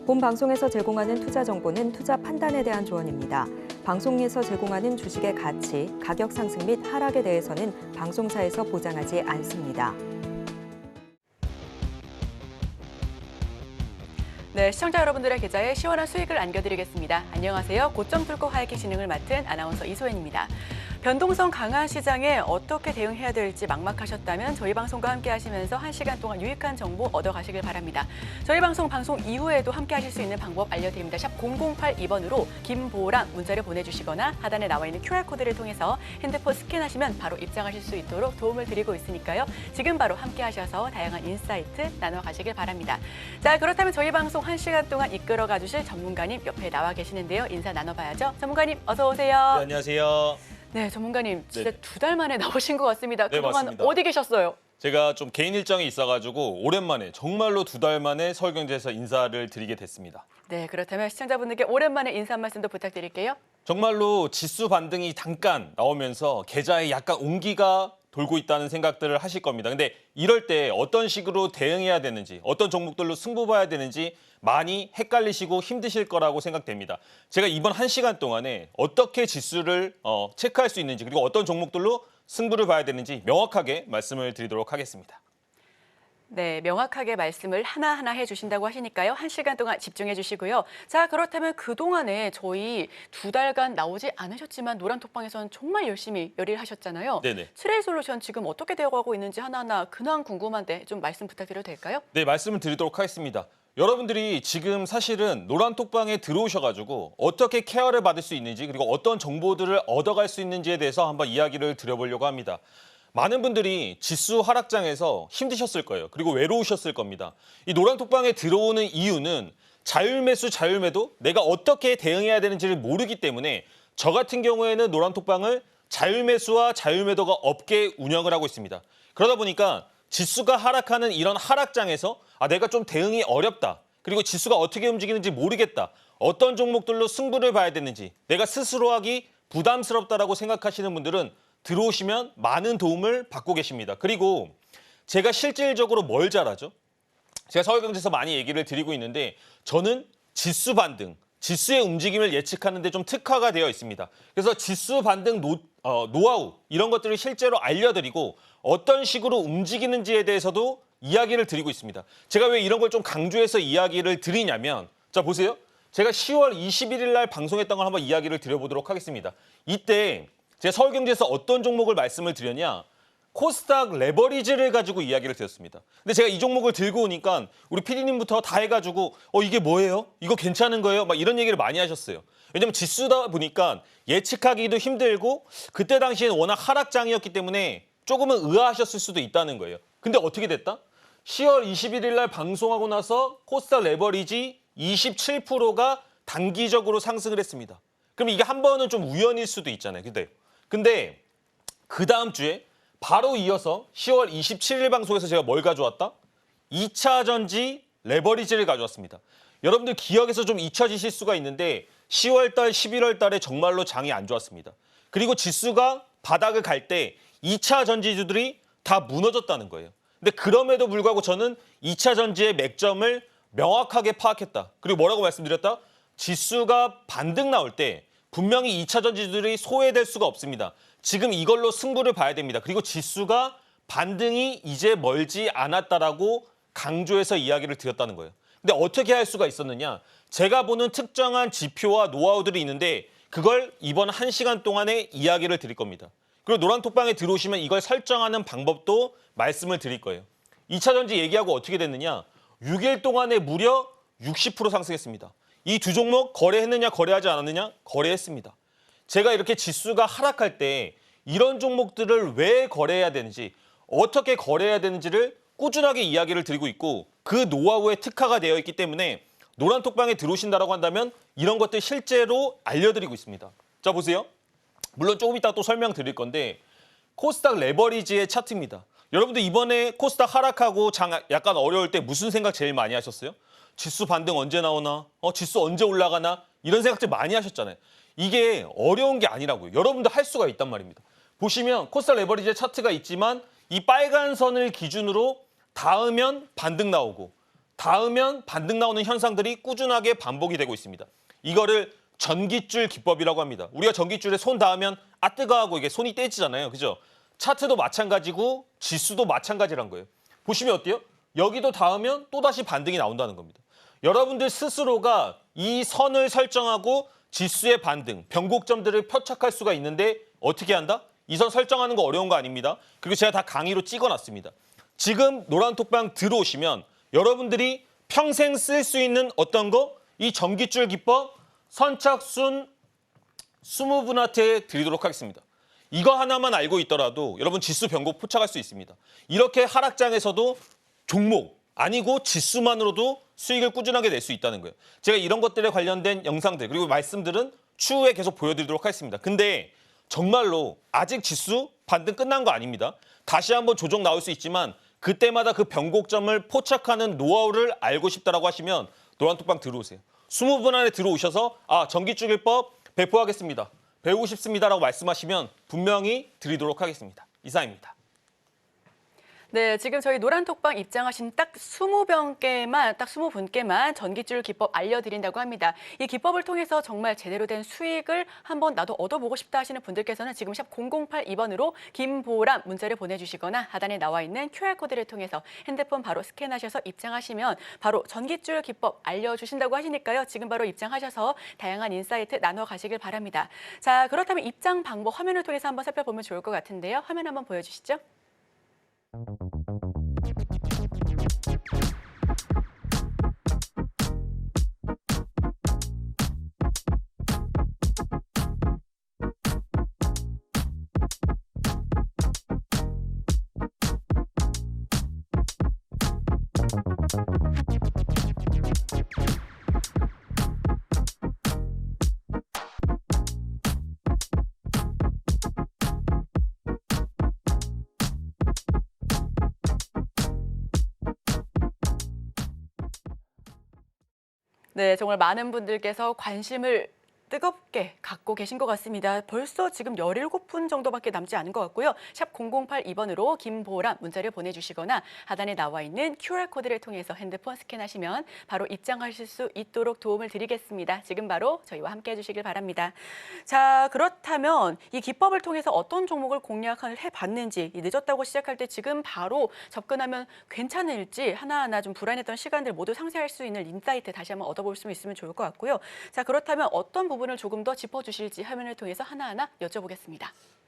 본 방송에서 제공하는 투자 정보는 투자 판단에 대한 조언입니다. 방송에서 제공하는 주식의 가치, 가격 상승 및 하락에 대해서는 방송사에서 보장하지 않습니다. 네, 시청자 여러분들의 계좌에 시원한 수익을 안겨드리겠습니다. 안녕하세요. 고점 뚫고 하이킥 진행을 맡은 아나운서 이소연입니다. 변동성 강한 시장에 어떻게 대응해야 될지 막막하셨다면 저희 방송과 함께 하시면서 1시간 동안 유익한 정보 얻어가시길 바랍니다. 저희 방송 이후에도 함께 하실 수 있는 방법 알려드립니다. 샵 0082번으로 김보랑 문자를 보내주시거나 하단에 나와 있는 QR코드를 통해서 핸드폰 스캔하시면 바로 입장하실 수 있도록 도움을 드리고 있으니까요. 지금 바로 함께 하셔서 다양한 인사이트 나눠가시길 바랍니다. 자, 그렇다면 저희 방송 1시간 동안 이끌어가 주실 전문가님 옆에 나와 계시는데요. 인사 나눠봐야죠. 전문가님 어서 오세요. 네, 안녕하세요. 네, 전문가님 진짜 네네. 2달 만에 나오신 것 같습니다. 네, 그동안 맞습니다. 어디 계셨어요? 제가 좀 개인 일정이 있어가지고 오랜만에 정말로 2달 만에 서울경제에서 인사를 드리게 됐습니다. 네, 그렇다면 시청자분들께 오랜만에 인사 한 말씀도 부탁드릴게요. 정말로 지수 반등이 잠깐 나오면서 계좌에 약간 온기가 돌고 있다는 생각들을 하실 겁니다. 근데 이럴 때 어떤 식으로 대응해야 되는지, 어떤 종목들로 승부 봐야 되는지 많이 헷갈리시고 힘드실 거라고 생각됩니다. 제가 이번 1시간 동안에 어떻게 지수를 체크할 수 있는지, 그리고 어떤 종목들로 승부를 봐야 되는지 명확하게 말씀을 드리도록 하겠습니다. 네, 명확하게 말씀을 하나하나 해주신다고 하시니까요. 1시간 동안 집중해 주시고요. 자, 그렇다면 그동안에 저희 2달간 나오지 않으셨지만 노란톡방에서는 정말 열심히 열일을 하셨잖아요. 네네. 트레이솔루션 지금 어떻게 되어가고 있는지 하나하나 근황 궁금한데 좀 말씀 부탁드려도 될까요? 네, 말씀을 드리도록 하겠습니다. 여러분들이 지금 사실은 노란톡방에 들어오셔가지고 어떻게 케어를 받을 수 있는지, 그리고 어떤 정보들을 얻어갈 수 있는지에 대해서 한번 이야기를 드려보려고 합니다. 많은 분들이 지수 하락장에서 힘드셨을 거예요. 그리고 외로우셨을 겁니다. 이 노란톡방에 들어오는 이유는 자율매수, 자율매도 내가 어떻게 대응해야 되는지를 모르기 때문에 저 같은 경우에는 노란톡방을 자율매수와 자율매도가 없게 운영을 하고 있습니다. 그러다 보니까 지수가 하락하는 이런 하락장에서 내가 좀 대응이 어렵다. 그리고 지수가 어떻게 움직이는지 모르겠다. 어떤 종목들로 승부를 봐야 되는지 내가 스스로 하기 부담스럽다라고 생각하시는 분들은 들어오시면 많은 도움을 받고 계십니다. 그리고 제가 실질적으로 뭘 잘하죠? 제가 서울경제에서 많이 얘기를 드리고 있는데 저는 지수 반등, 지수의 움직임을 예측하는 데 좀 특화가 되어 있습니다. 그래서 지수 반등 노하우 이런 것들을 실제로 알려드리고 어떤 식으로 움직이는지에 대해서도 이야기를 드리고 있습니다. 제가 왜 이런 걸 좀 강조해서 이야기를 드리냐면 자 보세요. 제가 10월 21일 날 방송했던 걸 한번 이야기를 드려보도록 하겠습니다. 이때 제가 서울경제에서 어떤 종목을 말씀을 드렸냐. 코스닥 레버리지를 가지고 이야기를 드렸습니다. 근데 제가 이 종목을 들고 오니까 우리 PD님부터 다 해가지고 이게 뭐예요? 이거 괜찮은 거예요? 막 이런 얘기를 많이 하셨어요. 왜냐면 지수다 보니까 예측하기도 힘들고 그때 당시에는 워낙 하락장이었기 때문에 조금은 의아하셨을 수도 있다는 거예요. 근데 어떻게 됐다? 10월 21일 날 방송하고 나서 코스닥 레버리지 27%가 단기적으로 상승을 했습니다. 그럼 이게 한 번은 좀 우연일 수도 있잖아요. 근데 그 다음 주에 바로 이어서 10월 27일 방송에서 제가 뭘 가져왔다? 2차 전지 레버리지를 가져왔습니다. 여러분들 기억에서 좀 잊혀지실 수가 있는데 10월 달, 11월 달에 정말로 장이 안 좋았습니다. 그리고 지수가 바닥을 갈 때 2차 전지주들이 다 무너졌다는 거예요. 근데 그럼에도 불구하고 저는 2차 전지의 맥점을 명확하게 파악했다. 그리고 뭐라고 말씀드렸다? 지수가 반등 나올 때 분명히 2차 전지주들이 소외될 수가 없습니다. 지금 이걸로 승부를 봐야 됩니다. 그리고 지수가 반등이 이제 멀지 않았다라고 강조해서 이야기를 드렸다는 거예요. 근데 어떻게 할 수가 있었느냐? 제가 보는 특정한 지표와 노하우들이 있는데 그걸 이번 1시간 동안에 이야기를 드릴 겁니다. 그리고 노란톡방에 들어오시면 이걸 설정하는 방법도 말씀을 드릴 거예요. 2차 전지 얘기하고 어떻게 됐느냐? 6일 동안에 무려 60% 상승했습니다. 이 두 종목 거래했느냐 거래하지 않았느냐? 거래했습니다. 제가 이렇게 지수가 하락할 때 이런 종목들을 왜 거래해야 되는지 어떻게 거래해야 되는지를 꾸준하게 이야기를 드리고 있고 그 노하우에 특화가 되어 있기 때문에 노란톡방에 들어오신다고 한다면 이런 것들 실제로 알려드리고 있습니다. 자 보세요. 물론 조금 이따 또 설명드릴 건데 코스닥 레버리지의 차트입니다. 여러분들 이번에 코스닥 하락하고 장 약간 어려울 때 무슨 생각 제일 많이 하셨어요? 지수 반등 언제 나오나? 지수 언제 올라가나? 이런 생각들 많이 하셨잖아요. 이게 어려운 게 아니라고요. 여러분들 할 수가 있단 말입니다. 보시면 코스닥 레버리지의 차트가 있지만 이 빨간 선을 기준으로 닿으면 반등 나오고 닿으면 반등 나오는 현상들이 꾸준하게 반복이 되고 있습니다. 이거를 전깃줄 기법이라고 합니다. 우리가 전깃줄에 손 닿으면 아 뜨거워하고 이게 손이 떼지잖아요. 그죠? 차트도 마찬가지고 지수도 마찬가지란 거예요. 보시면 어때요? 여기도 닿으면 또다시 반등이 나온다는 겁니다. 여러분들 스스로가 이 선을 설정하고 지수의 반등, 변곡점들을 표착할 수가 있는데 어떻게 한다? 이 선 설정하는 거 어려운 거 아닙니다. 그리고 제가 다 강의로 찍어놨습니다. 지금 노란톡방 들어오시면 여러분들이 평생 쓸 수 있는 어떤 거? 이 전깃줄 기법 선착순 20분한테 드리도록 하겠습니다. 이거 하나만 알고 있더라도 여러분 지수 변곡 포착할 수 있습니다. 이렇게 하락장에서도 종목 아니고 지수만으로도 수익을 꾸준하게 낼 수 있다는 거예요. 제가 이런 것들에 관련된 영상들 그리고 말씀들은 추후에 계속 보여드리도록 하겠습니다. 근데 정말로 아직 지수 반등 끝난 거 아닙니다. 다시 한번 조정 나올 수 있지만 그때마다 그 변곡점을 포착하는 노하우를 알고 싶다라고 하시면 노란톡방 들어오세요. 20분 안에 들어오셔서 전기줄기법 배포하겠습니다. 배우고 싶습니다라고 말씀하시면 분명히 드리도록 하겠습니다. 이상입니다. 네, 지금 저희 노란톡방 입장하신 딱 20분께만 전깃줄 기법 알려드린다고 합니다. 이 기법을 통해서 정말 제대로 된 수익을 한번 나도 얻어보고 싶다 하시는 분들께서는 지금 샵 0082번으로 김보람 문자를 보내주시거나 하단에 나와 있는 QR코드를 통해서 핸드폰 바로 스캔하셔서 입장하시면 바로 전깃줄 기법 알려주신다고 하시니까요. 지금 바로 입장하셔서 다양한 인사이트 나눠 가시길 바랍니다. 자, 그렇다면 입장 방법 화면을 통해서 한번 살펴보면 좋을 것 같은데요. 화면 한번 보여주시죠. 네, 정말 많은 분들께서 관심을 뜨겁게 갖고 계신 것 같습니다. 벌써 지금 17분 정도밖에 남지 않은 것 같고요. 샵 0082번으로 김보람 문자를 보내주시거나 하단에 나와 있는 QR코드를 통해서 핸드폰 스캔하시면 바로 입장하실 수 있도록 도움을 드리겠습니다. 지금 바로 저희와 함께 해주시길 바랍니다. 자, 그렇다면 이 기법을 통해서 어떤 종목을 공략을 해봤는지 늦었다고 시작할 때 지금 바로 접근하면 괜찮을지 하나하나 좀 불안했던 시간들 모두 상쇄할 수 있는 인사이트 다시 한번 얻어볼 수 있으면 좋을 것 같고요. 자, 그렇다면 어떤 부분을 조금 더 짚어주실지 화면을 통해서 하나하나 여쭤보겠습니다.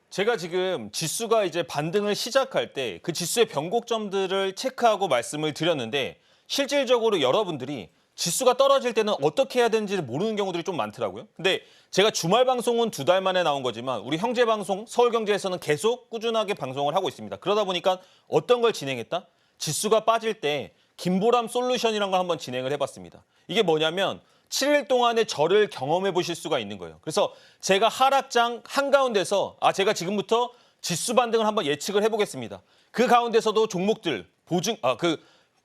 제가 지금 지수가 이제 반등을 시작할 때 그 지수의 변곡점들을 체크하고 말씀을 드렸는데 실질적으로 여러분들이 지수가 떨어질 때는 어떻게 해야 되는지를 모르는 경우들이 좀 많더라고요. 근데 제가 주말 방송은 2달 만에 나온 거지만 우리 형제 방송 서울경제에서는 계속 꾸준하게 방송을 하고 있습니다. 그러다 보니까 어떤 걸 진행했다? 지수가 빠질 때 김보람 솔루션이라는 걸 한번 진행을 해봤습니다. 이게 뭐냐면 7일 동안의 저를 경험해 보실 수가 있는 거예요. 그래서 제가 하락장 한가운데서 제가 지금부터 지수 반등을 한번 예측을 해보겠습니다. 그 가운데서도 종목들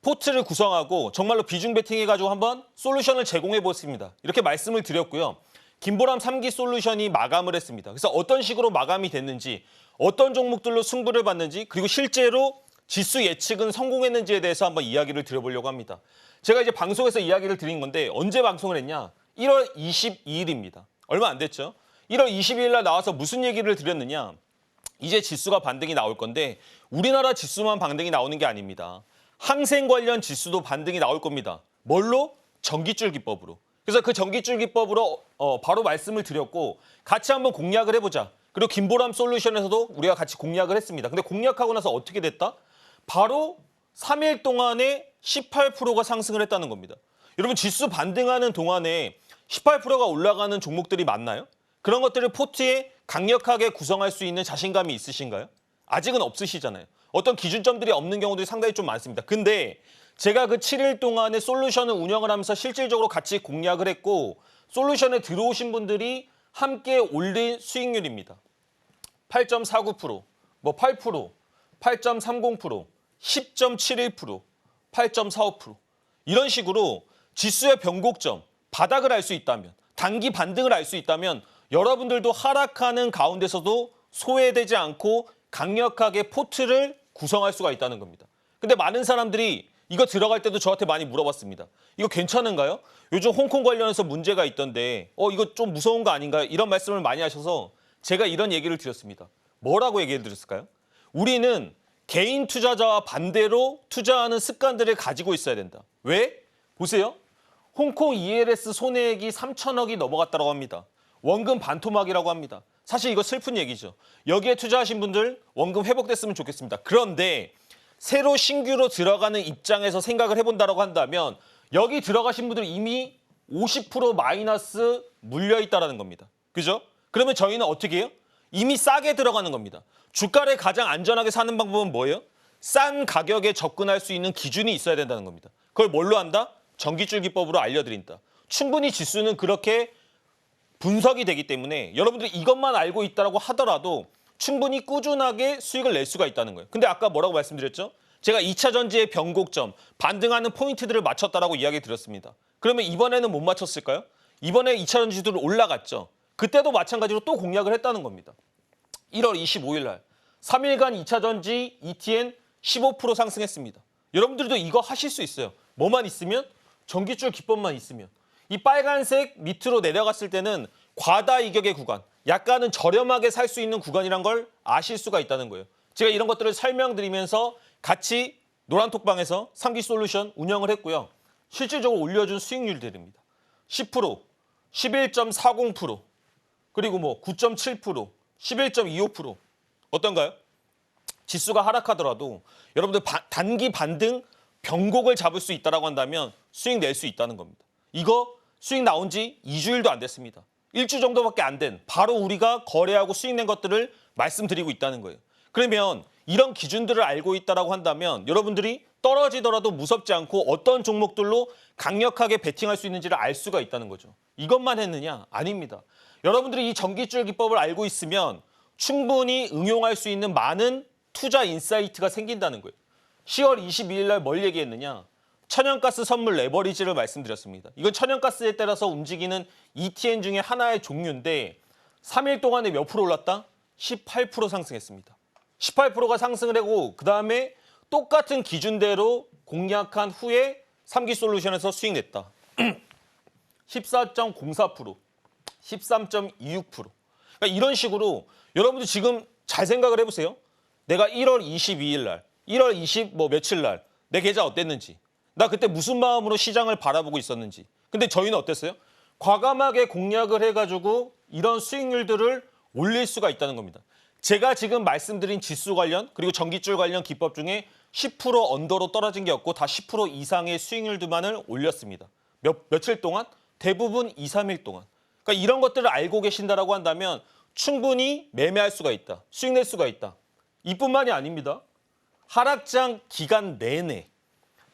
포트를 구성하고 정말로 비중 베팅해가지고 한번 솔루션을 제공해 보겠습니다. 이렇게 말씀을 드렸고요. 김보람 3기 솔루션이 마감을 했습니다. 그래서 어떤 식으로 마감이 됐는지, 어떤 종목들로 승부를 봤는지, 그리고 실제로 지수 예측은 성공했는지에 대해서 한번 이야기를 드려보려고 합니다. 제가 이제 방송에서 이야기를 드린 건데 언제 방송을 했냐? 1월 22일입니다. 얼마 안 됐죠? 1월 22일 날 나와서 무슨 얘기를 드렸느냐? 이제 지수가 반등이 나올 건데 우리나라 지수만 반등이 나오는 게 아닙니다. 항생 관련 지수도 반등이 나올 겁니다. 뭘로? 전깃줄 기법으로. 그래서 그 전깃줄 기법으로 바로 말씀을 드렸고 같이 한번 공략을 해보자. 그리고 김보람 솔루션에서도 우리가 같이 공략을 했습니다. 근데 공략하고 나서 어떻게 됐다? 바로 3일 동안에 18%가 상승을 했다는 겁니다. 여러분 지수 반등하는 동안에 18%가 올라가는 종목들이 많나요? 그런 것들을 포트에 강력하게 구성할 수 있는 자신감이 있으신가요? 아직은 없으시잖아요. 어떤 기준점들이 없는 경우들이 상당히 좀 많습니다. 근데 제가 그 7일 동안에 솔루션을 운영을 하면서 실질적으로 같이 공략을 했고 솔루션에 들어오신 분들이 함께 올린 수익률입니다. 8.49%, 8%, 8.30%, 10.71%, 8.45%. 이런 식으로 지수의 변곡점, 바닥을 알 수 있다면, 단기 반등을 알 수 있다면 여러분들도 하락하는 가운데서도 소외되지 않고 강력하게 포트를 구성할 수가 있다는 겁니다. 근데 많은 사람들이 이거 들어갈 때도 저한테 많이 물어봤습니다. 이거 괜찮은가요? 요즘 홍콩 관련해서 문제가 있던데 이거 좀 무서운 거 아닌가요? 이런 말씀을 많이 하셔서 제가 이런 얘기를 드렸습니다. 뭐라고 얘기를 드렸을까요? 우리는 개인 투자자와 반대로 투자하는 습관들을 가지고 있어야 된다. 왜? 보세요. 홍콩 ELS 손해액이 3천억이 넘어갔다고 합니다. 원금 반토막이라고 합니다. 사실 이거 슬픈 얘기죠. 여기에 투자하신 분들 원금 회복됐으면 좋겠습니다. 그런데 새로 신규로 들어가는 입장에서 생각을 해본다고 한다면 여기 들어가신 분들 이미 50% 마이너스 물려있다는 겁니다. 그죠? 그러면 저희는 어떻게 해요? 이미 싸게 들어가는 겁니다. 주가를 가장 안전하게 사는 방법은 뭐예요? 싼 가격에 접근할 수 있는 기준이 있어야 된다는 겁니다. 그걸 뭘로 한다? 전기줄기법으로 알려드린다. 충분히 지수는 그렇게 분석이 되기 때문에 여러분들이 이것만 알고 있다고 하더라도 충분히 꾸준하게 수익을 낼 수가 있다는 거예요. 근데 아까 뭐라고 말씀드렸죠? 제가 2차 전지의 변곡점, 반등하는 포인트들을 맞췄다라고 이야기 드렸습니다. 그러면 이번에는 못 맞췄을까요? 이번에 2차 전지들은 올라갔죠. 그때도 마찬가지로 또 공략을 했다는 겁니다. 1월 25일 날 3일간 2차 전지 ETN 15% 상승했습니다. 여러분들도 이거 하실 수 있어요. 뭐만 있으면? 전기줄 기법만 있으면. 이 빨간색 밑으로 내려갔을 때는 과다 이격의 구간, 약간은 저렴하게 살 수 있는 구간이란 걸 아실 수가 있다는 거예요. 제가 이런 것들을 설명드리면서 같이 노란톡방에서 3기 솔루션 운영을 했고요. 실질적으로 올려준 수익률들입니다. 10%, 11.40%, 그리고 9.7%, 11.25%. 어떤가요? 지수가 하락하더라도 여러분들 단기 반등 변곡을 잡을 수 있다고 한다면 수익 낼 수 있다는 겁니다. 이거 수익 나온 지 2주일도 안 됐습니다. 1주 정도밖에 안 된 바로 우리가 거래하고 수익 낸 것들을 말씀드리고 있다는 거예요. 그러면 이런 기준들을 알고 있다고 한다면 여러분들이 떨어지더라도 무섭지 않고 어떤 종목들로 강력하게 베팅할 수 있는지를 알 수가 있다는 거죠. 이것만 했느냐? 아닙니다. 여러분들이 이 전기줄 기법을 알고 있으면 충분히 응용할 수 있는 많은 투자 인사이트가 생긴다는 거예요. 10월 22일 날 뭘 얘기했느냐? 천연가스 선물 레버리지를 말씀드렸습니다. 이건 천연가스에 따라서 움직이는 ETN 중에 하나의 종류인데 3일 동안에 몇 프로 올랐다? 18% 상승했습니다. 18%가 상승을 하고 그다음에 똑같은 기준대로 공략한 후에 3기 솔루션에서 수익 냈다. 14.04%, 13.26%. 그러니까 이런 식으로 여러분들 지금 잘 생각을 해보세요. 내가 1월 22일 날, 1월 20 며칠 날 내 계좌 어땠는지, 나 그때 무슨 마음으로 시장을 바라보고 있었는지. 근데 저희는 어땠어요? 과감하게 공략을 해가지고 이런 수익률들을 올릴 수가 있다는 겁니다. 제가 지금 말씀드린 지수 관련 그리고 전기줄 관련 기법 중에 10% 언더로 떨어진 게 없고 다 10% 이상의 수익률들만을 올렸습니다. 며칠 동안? 대부분 2, 3일 동안. 그러니까 이런 것들을 알고 계신다라고 한다면 충분히 매매할 수가 있다. 수익 낼 수가 있다. 이뿐만이 아닙니다. 하락장 기간 내내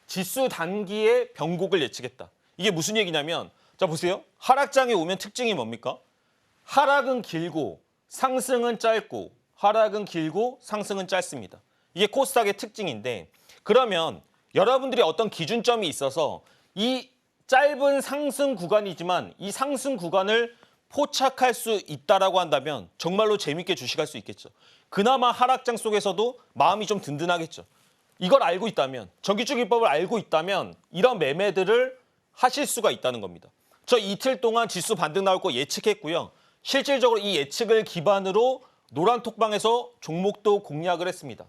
지수 단기의 변곡을 예측했다. 이게 무슨 얘기냐면 자 보세요. 하락장에 오면 특징이 뭡니까? 하락은 길고 상승은 짧고 하락은 길고 상승은 짧습니다. 이게 코스닥의 특징인데 그러면 여러분들이 어떤 기준점이 있어서 이 짧은 상승 구간이지만 이 상승 구간을 포착할 수 있다라고 한다면 정말로 재밌게 주식할 수 있겠죠. 그나마 하락장 속에서도 마음이 좀 든든하겠죠. 이걸 알고 있다면, 전기줄 기법을 알고 있다면 이런 매매들을 하실 수가 있다는 겁니다. 저 이틀 동안 지수 반등 나올 거 예측했고요. 실질적으로 이 예측을 기반으로 노란톡방에서 종목도 공략을 했습니다.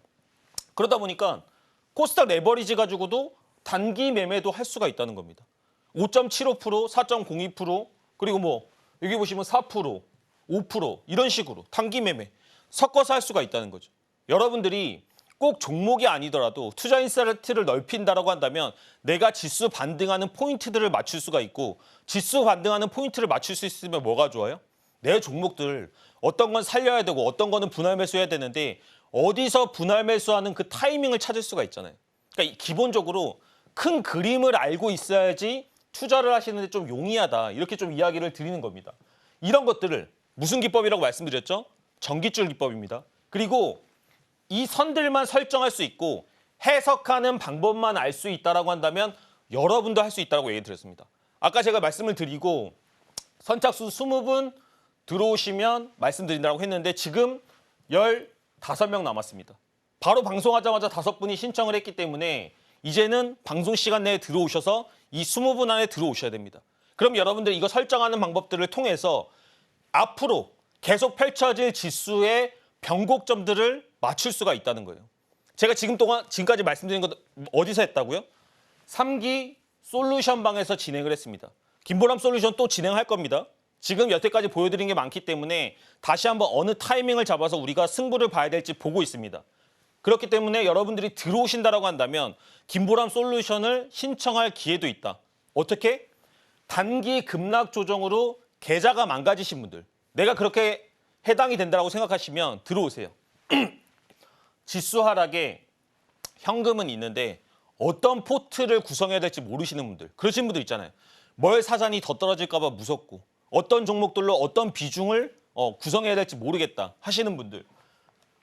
그러다 보니까 코스닥 레버리지 가지고도 단기 매매도 할 수가 있다는 겁니다. 5.75%, 4.02%, 그리고 여기 보시면 4%, 5% 이런 식으로 단기 매매 섞어서 할 수가 있다는 거죠. 여러분들이 꼭 종목이 아니더라도 투자 인사이트를 넓힌다라고 한다면 내가 지수 반등하는 포인트들을 맞출 수가 있고 지수 반등하는 포인트를 맞출 수 있으면 뭐가 좋아요? 내 종목들 어떤 건 살려야 되고 어떤 거는 분할 매수해야 되는데 어디서 분할 매수하는 그 타이밍을 찾을 수가 있잖아요. 그러니까 기본적으로 큰 그림을 알고 있어야지 투자를 하시는데 좀 용이하다 이렇게 좀 이야기를 드리는 겁니다. 이런 것들을 무슨 기법이라고 말씀드렸죠? 전기줄 기법입니다. 그리고 이 선들만 설정할 수 있고 해석하는 방법만 알 수 있다라고 한다면 여러분도 할 수 있다고 얘기 드렸습니다. 아까 제가 말씀을 드리고 선착순 20분 들어오시면 말씀드린다고 했는데 지금 15명 남았습니다. 바로 방송하자마자 5분이 신청을 했기 때문에 이제는 방송 시간 내에 들어오셔서 이 20분 안에 들어오셔야 됩니다. 그럼 여러분들 이거 설정하는 방법들을 통해서 앞으로 계속 펼쳐질 지수의 변곡점들을 맞출 수가 있다는 거예요. 제가 지금까지 말씀드린 것 어디서 했다고요? 3기 솔루션 방에서 진행을 했습니다. 김보람 솔루션 또 진행할 겁니다. 지금 여태까지 보여드린 게 많기 때문에 다시 한번 어느 타이밍을 잡아서 우리가 승부를 봐야 될지 보고 있습니다. 그렇기 때문에 여러분들이 들어오신다라고 한다면 김보람 솔루션을 신청할 기회도 있다. 어떻게? 단기 급락 조정으로 계좌가 망가지신 분들, 내가 그렇게 해당이 된다고 생각하시면 들어오세요. 지수 하락에 현금은 있는데 어떤 포트를 구성해야 될지 모르시는 분들, 그러신 분들 있잖아요. 뭘 사자니 더 떨어질까 봐 무섭고 어떤 종목들로 어떤 비중을 구성해야 될지 모르겠다 하시는 분들,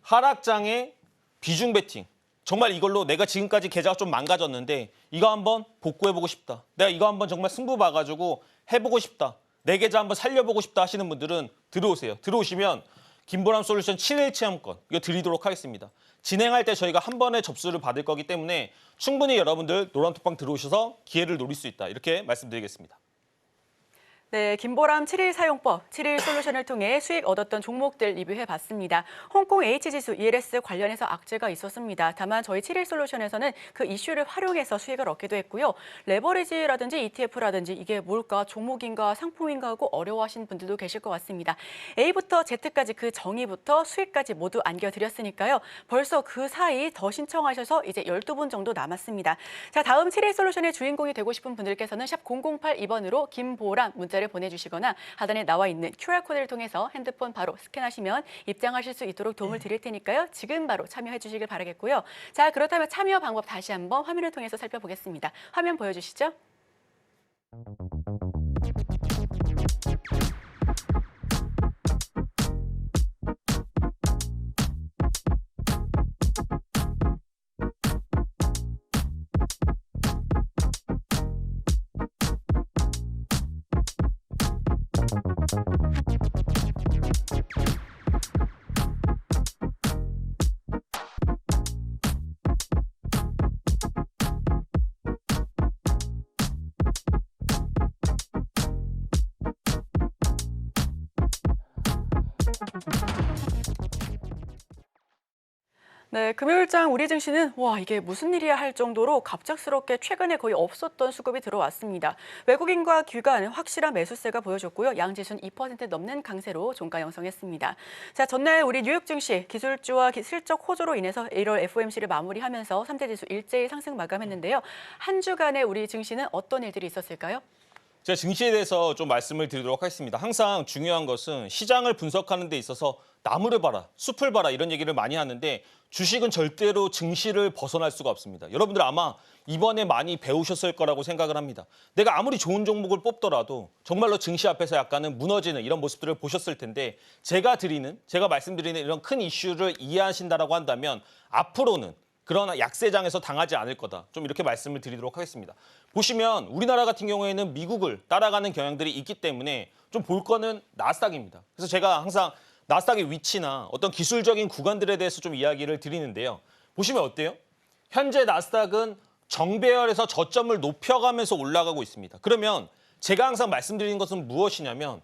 하락장에 비중 베팅, 정말 이걸로 내가 지금까지 계좌가 좀 망가졌는데 이거 한번 복구해보고 싶다. 내가 이거 한번 정말 승부 봐가지고 해보고 싶다. 내 계좌 한번 살려보고 싶다 하시는 분들은 들어오세요. 들어오시면 김보람 솔루션 7일 체험권 이거 드리도록 하겠습니다. 진행할 때 저희가 한 번에 접수를 받을 거기 때문에 충분히 여러분들 노란톡방 들어오셔서 기회를 노릴 수 있다. 이렇게 말씀드리겠습니다. 네, 김보람 7일 사용법, 7일 솔루션을 통해 수익 얻었던 종목들 리뷰해봤습니다. 홍콩 H지수 ELS 관련해서 악재가 있었습니다. 다만 저희 7일 솔루션에서는 그 이슈를 활용해서 수익을 얻기도 했고요. 레버리지라든지 ETF라든지 이게 뭘까, 종목인가, 상품인가 하고 어려워하시는 분들도 계실 것 같습니다. A부터 Z까지 그 정의부터 수익까지 모두 안겨드렸으니까요. 벌써 그 사이 더 신청하셔서 이제 12분 정도 남았습니다. 자, 다음 7일 솔루션의 주인공이 되고 싶은 분들께서는 샵 0082번으로 김보람 문자를 보내주시거나 하단에 나와 있는 QR코드를 통해서 핸드폰 바로 스캔하시면 입장하실 수 있도록 도움을 드릴 테니까요. 지금 바로 참여해 주시길 바라겠고요. 자, 그렇다면 참여 방법 다시 한번 화면을 통해서 살펴보겠습니다. 화면 보여주시죠. 네, 금요일장 우리 증시는 와 이게 무슨 일이야 할 정도로 갑작스럽게 최근에 거의 없었던 수급이 들어왔습니다. 외국인과 기관 확실한 매수세가 보여줬고요. 양지수는 2% 넘는 강세로 종가 형성했습니다. 자, 전날 우리 뉴욕 증시 기술주와 실적 호조로 인해서 1월 FOMC를 마무리하면서 3대 지수 일제히 상승 마감했는데요. 한 주간의 우리 증시는 어떤 일들이 있었을까요? 제가 증시에 대해서 좀 말씀을 드리도록 하겠습니다. 항상 중요한 것은 시장을 분석하는 데 있어서 나무를 봐라, 숲을 봐라 이런 얘기를 많이 하는데 주식은 절대로 증시를 벗어날 수가 없습니다. 여러분들 아마 이번에 많이 배우셨을 거라고 생각을 합니다. 내가 아무리 좋은 종목을 뽑더라도 정말로 증시 앞에서 약간은 무너지는 이런 모습들을 보셨을 텐데 제가 말씀드리는 이런 큰 이슈를 이해하신다라고 한다면 앞으로는 그런 약세장에서 당하지 않을 거다. 좀 이렇게 말씀을 드리도록 하겠습니다. 보시면 우리나라 같은 경우에는 미국을 따라가는 경향들이 있기 때문에 좀 볼 거는 나스닥입니다. 그래서 제가 항상 나스닥의 위치나 어떤 기술적인 구간들에 대해서 좀 이야기를 드리는데요. 보시면 어때요? 현재 나스닥은 정배열에서 저점을 높여가면서 올라가고 있습니다. 그러면 제가 항상 말씀드리는 것은 무엇이냐면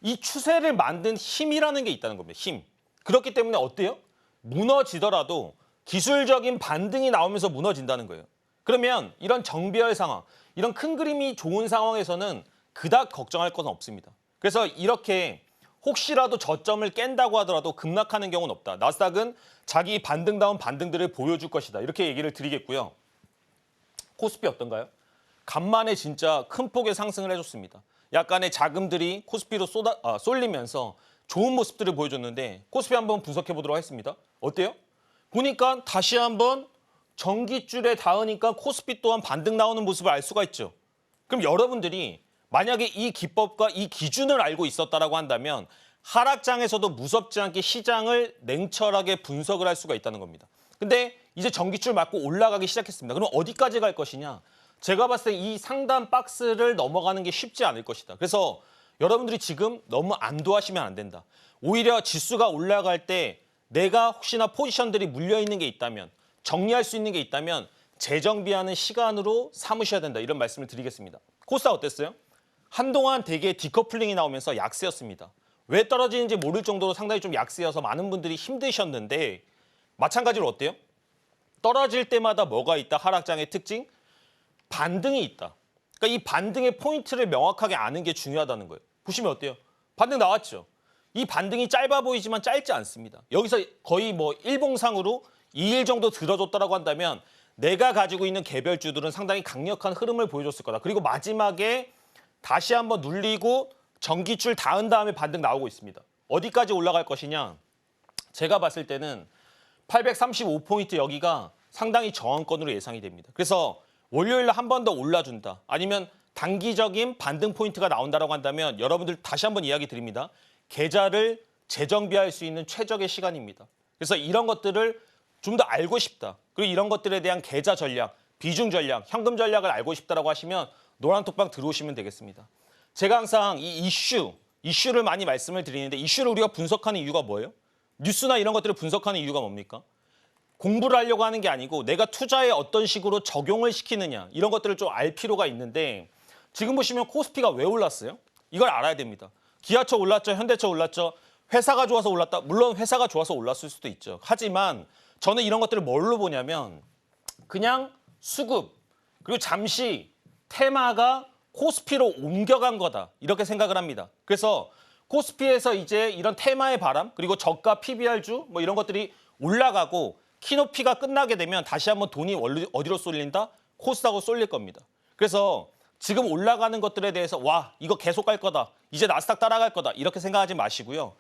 이 추세를 만든 힘이라는 게 있다는 겁니다. 힘. 그렇기 때문에 어때요? 무너지더라도 기술적인 반등이 나오면서 무너진다는 거예요. 그러면 이런 정배열 상황, 이런 큰 그림이 좋은 상황에서는 그닥 걱정할 것은 없습니다. 그래서 이렇게 혹시라도 저점을 깬다고 하더라도 급락하는 경우는 없다. 나스닥은 자기 반등다운 반등들을 보여줄 것이다. 이렇게 얘기를 드리겠고요. 코스피 어떤가요? 간만에 진짜 큰 폭의 상승을 해줬습니다. 약간의 자금들이 코스피로 쏠리면서 좋은 모습들을 보여줬는데 코스피 한번 분석해 보도록 하겠습니다. 어때요? 보니까 다시 한번 전기줄에 닿으니까 코스피 또한 반등 나오는 모습을 알 수가 있죠. 그럼 여러분들이 만약에 이 기법과 이 기준을 알고 있었다라고 한다면 하락장에서도 무섭지 않게 시장을 냉철하게 분석을 할 수가 있다는 겁니다. 근데 이제 전기줄 맞고 올라가기 시작했습니다. 그럼 어디까지 갈 것이냐? 제가 봤을 때 이 상단 박스를 넘어가는 게 쉽지 않을 것이다. 그래서 여러분들이 지금 너무 안도하시면 안 된다. 오히려 지수가 올라갈 때 내가 혹시나 포지션들이 물려있는 게 있다면 정리할 수 있는 게 있다면 재정비하는 시간으로 삼으셔야 된다. 이런 말씀을 드리겠습니다. 코스닥 어땠어요? 한동안 되게 디커플링이 나오면서 약세였습니다. 왜 떨어지는지 모를 정도로 상당히 좀 약세여서 많은 분들이 힘드셨는데 마찬가지로 어때요? 떨어질 때마다 뭐가 있다? 하락장의 특징? 반등이 있다. 그러니까 이 반등의 포인트를 명확하게 아는 게 중요하다는 거예요. 보시면 어때요? 반등 나왔죠? 이 반등이 짧아 보이지만 짧지 않습니다. 여기서 거의 뭐 일봉상으로 2일 정도 들어줬다라고 한다면 내가 가지고 있는 개별주들은 상당히 강력한 흐름을 보여줬을 거다. 그리고 마지막에 다시 한번 눌리고 전기줄 닿은 다음에 반등 나오고 있습니다. 어디까지 올라갈 것이냐? 제가 봤을 때는 835포인트 여기가 상당히 저항권으로 예상이 됩니다. 그래서 월요일 날 한 번 더 올라준다. 아니면 단기적인 반등 포인트가 나온다고 한다면 여러분들 다시 한번 이야기 드립니다. 계좌를 재정비할 수 있는 최적의 시간입니다. 그래서 이런 것들을 좀 더 알고 싶다. 그리고 이런 것들에 대한 계좌 전략, 비중 전략, 현금 전략을 알고 싶다라고 하시면 노란톡방 들어오시면 되겠습니다. 제가 항상 이 이슈를 많이 말씀을 드리는데 이슈를 우리가 분석하는 이유가 뭐예요? 뉴스나 이런 것들을 분석하는 이유가 뭡니까? 공부를 하려고 하는 게 아니고 내가 투자에 어떤 식으로 적용을 시키느냐 이런 것들을 좀 알 필요가 있는데 지금 보시면 코스피가 왜 올랐어요? 이걸 알아야 됩니다. 기아차 올랐죠. 현대차 올랐죠. 회사가 좋아서 올랐다. 물론 회사가 좋아서 올랐을 수도 있죠. 하지만 저는 이런 것들을 뭘로 보냐면 그냥 수급 그리고 잠시 테마가 코스피로 옮겨간 거다. 이렇게 생각을 합니다. 그래서 코스피에서 이제 이런 테마의 바람 그리고 저가 PBR주 뭐 이런 것들이 올라가고 키높이가 끝나게 되면 다시 한번 돈이 어디로 쏠린다? 코스닥으로 쏠릴 겁니다. 그래서 지금 올라가는 것들에 대해서 와 이거 계속 갈 거다. 이제 나스닥 따라갈 거다. 이렇게 생각하지 마시고요.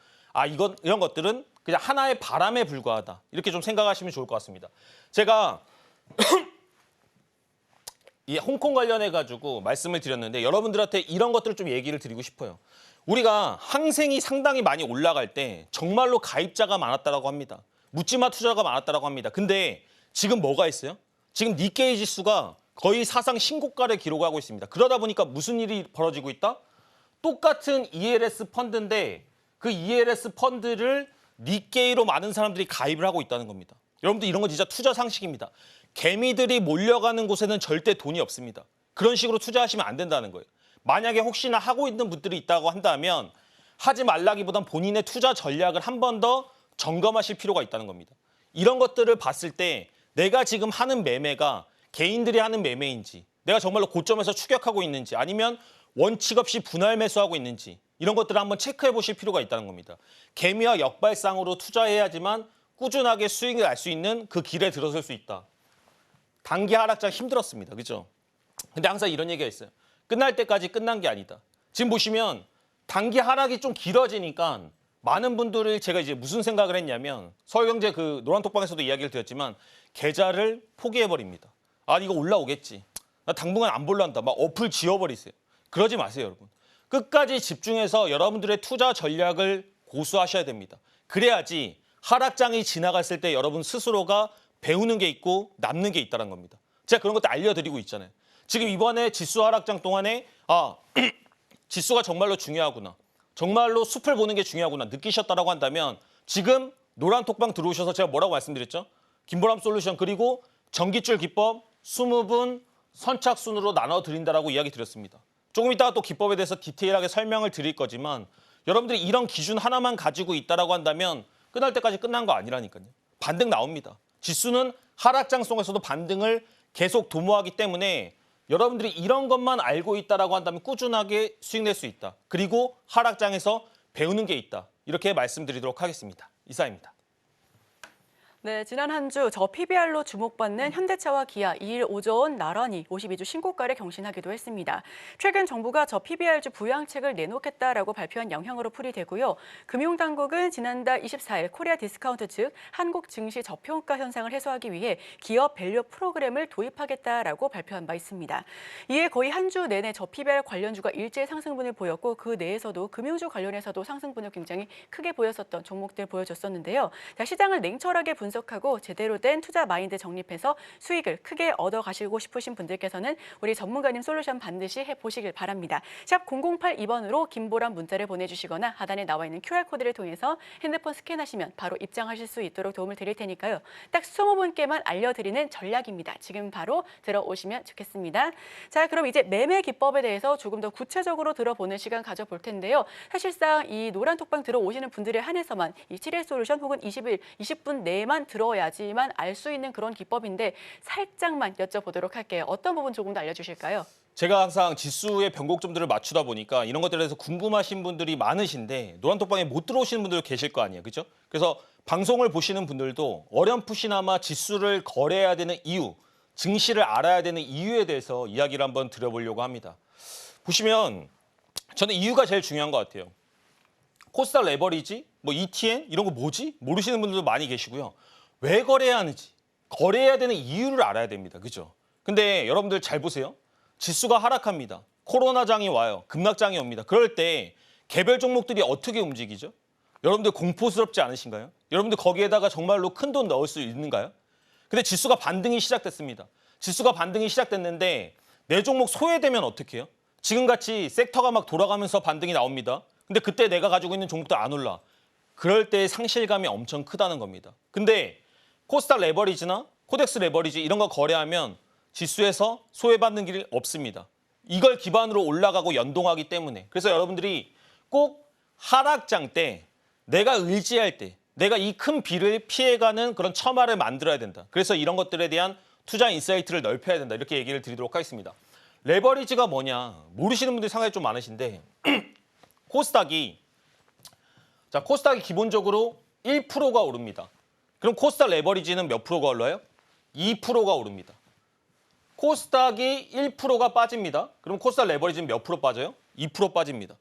이런 것들은 그냥 하나의 바람에 불과하다. 이렇게 좀 생각하시면 좋을 것 같습니다. 제가 이 홍콩 관련해가지고 말씀을 드렸는데 여러분들한테 이런 것들을 좀 얘기를 드리고 싶어요. 우리가 항생이 상당히 많이 올라갈 때 정말로 가입자가 많았다라고 합니다. 묻지마 투자가 많았다라고 합니다. 근데 지금 뭐가 있어요? 지금 니케이 지수가 거의 사상 신고가를 기록하고 있습니다. 그러다 보니까 무슨 일이 벌어지고 있다? 똑같은 ELS 펀드인데 그 ELS 펀드를 니케이로 많은 사람들이 가입을 하고 있다는 겁니다. 여러분들 이런 건 진짜 투자 상식입니다. 개미들이 몰려가는 곳에는 절대 돈이 없습니다. 그런 식으로 투자하시면 안 된다는 거예요. 만약에 혹시나 하고 있는 분들이 있다고 한다면 하지 말라기보단 본인의 투자 전략을 한 번 더 점검하실 필요가 있다는 겁니다. 이런 것들을 봤을 때 내가 지금 하는 매매가 개인들이 하는 매매인지 내가 정말로 고점에서 추격하고 있는지 아니면 원칙 없이 분할 매수하고 있는지 이런 것들을 한번 체크해 보실 필요가 있다는 겁니다. 개미와 역발상으로 투자해야지만 꾸준하게 수익을 날 수 있는 그 길에 들어설 수 있다. 단기 하락장 힘들었습니다. 그죠? 근데 항상 이런 얘기가 있어요. 끝날 때까지 끝난 게 아니다. 지금 보시면 단기 하락이 좀 길어지니까 많은 분들이 제가 이제 무슨 생각을 했냐면 서울경제 그 노란톡방에서도 이야기를 드렸지만 계좌를 포기해버립니다. 이거 올라오겠지. 나 당분간 안 볼란다. 막 어플 지워버리세요. 그러지 마세요, 여러분. 끝까지 집중해서 여러분들의 투자 전략을 고수하셔야 됩니다. 그래야지 하락장이 지나갔을 때 여러분 스스로가 배우는 게 있고 남는 게 있다는 겁니다. 제가 그런 것도 알려드리고 있잖아요. 지금 이번에 지수 하락장 동안에 지수가 정말로 중요하구나. 정말로 숲을 보는 게 중요하구나 느끼셨다라고 한다면 지금 노란톡방 들어오셔서 제가 뭐라고 말씀드렸죠? 김보람 솔루션 그리고 전기줄 기법 20분 선착순으로 나눠드린다라고 이야기 드렸습니다. 조금 이따가 또 기법에 대해서 디테일하게 설명을 드릴 거지만 여러분들이 이런 기준 하나만 가지고 있다라고 한다면 끝날 때까지 끝난 거 아니라니까요. 반등 나옵니다. 지수는 하락장 속에서도 반등을 계속 도모하기 때문에 여러분들이 이런 것만 알고 있다라고 한다면 꾸준하게 수익 낼 수 있다. 그리고 하락장에서 배우는 게 있다. 이렇게 말씀드리도록 하겠습니다. 이상입니다. 네, 지난 한 주 저 PBR로 주목받는 현대차와 기아 2일 오전 나란히 52주 신고가를 경신하기도 했습니다. 최근 정부가 저 PBR주 부양책을 내놓겠다라고 발표한 영향으로 풀이되고요. 금융당국은 지난달 24일 코리아 디스카운트 즉 한국 증시 저평가 현상을 해소하기 위해 기업 밸류 프로그램을 도입하겠다라고 발표한 바 있습니다. 이에 거의 한 주 내내 저 PBR 관련주가 일제 상승분을 보였고 그 내에서도 금융주 관련해서도 상승분을 굉장히 크게 보였었던 종목들 보여줬었는데요. 시장을 냉철하게 분석 분석하고 제대로 된 투자 마인드 정립해서 수익을 크게 얻어가시고 싶으신 분들께서는 우리 전문가님 솔루션 반드시 해보시길 바랍니다. 샵 0082번으로 김보람 문자를 보내주시거나 하단에 나와 있는 QR코드를 통해서 핸드폰 스캔하시면 바로 입장하실 수 있도록 도움을 드릴 테니까요. 딱 20분께만 알려드리는 전략입니다. 지금 바로 들어오시면 좋겠습니다. 자, 그럼 이제 매매 기법에 대해서 조금 더 구체적으로 들어보는 시간 가져볼 텐데요. 사실상 이 노란톡방 들어오시는 분들에 한해서만 이 7일 솔루션 혹은 20분 내만 들어야지만 알 수 있는 그런 기법인데 살짝만 여쭤보도록 할게요. 어떤 부분 조금 더 알려주실까요? 제가 항상 지수의 변곡점들을 맞추다 보니까 이런 것들에 대해서 궁금하신 분들이 많으신데 노란톡방에 못 들어오시는 분들 계실 거 아니에요. 그렇죠? 그래서 방송을 보시는 분들도 어렴풋이나마 지수를 거래해야 되는 이유, 증시를 알아야 되는 이유에 대해서 이야기를 한번 드려보려고 합니다. 보시면 저는 이유가 제일 중요한 것 같아요. 코스닥 레버리지, 뭐 ETN 이런 거 뭐지? 모르시는 분들도 많이 계시고요. 왜 거래해야 하는지, 거래해야 되는 이유를 알아야 됩니다. 그죠? 근데 여러분들 잘 보세요. 지수가 하락합니다. 코로나장이 와요. 급락장이 옵니다. 그럴 때 개별 종목들이 어떻게 움직이죠? 여러분들 공포스럽지 않으신가요? 여러분들 거기에다가 정말로 큰 돈 넣을 수 있는가요? 근데 지수가 반등이 시작됐습니다. 지수가 반등이 시작됐는데 내 종목 소외되면 어떻게 해요? 지금같이 섹터가 막 돌아가면서 반등이 나옵니다. 근데 그때 내가 가지고 있는 종목도 안 올라. 그럴 때 상실감이 엄청 크다는 겁니다. 근데 코스닥 레버리지나 코덱스 레버리지 이런 거 거래하면 지수에서 소외받는 길이 없습니다. 이걸 기반으로 올라가고 연동하기 때문에. 그래서 여러분들이 꼭 하락장 때 내가 의지할 때 내가 이 큰 비를 피해가는 그런 처마를 만들어야 된다. 그래서 이런 것들에 대한 투자 인사이트를 넓혀야 된다. 이렇게 얘기를 드리도록 하겠습니다. 레버리지가 뭐냐 모르시는 분들이 상당히 좀 많으신데 코스닥이 기본적으로 1%가 오릅니다. 그럼 코스닥 레버리지는 몇 프로가 올라요? 2%가 오릅니다. 코스닥이 1%가 빠집니다. 그럼 코스닥 레버리지는 몇 프로 빠져요? 2% 빠집니다.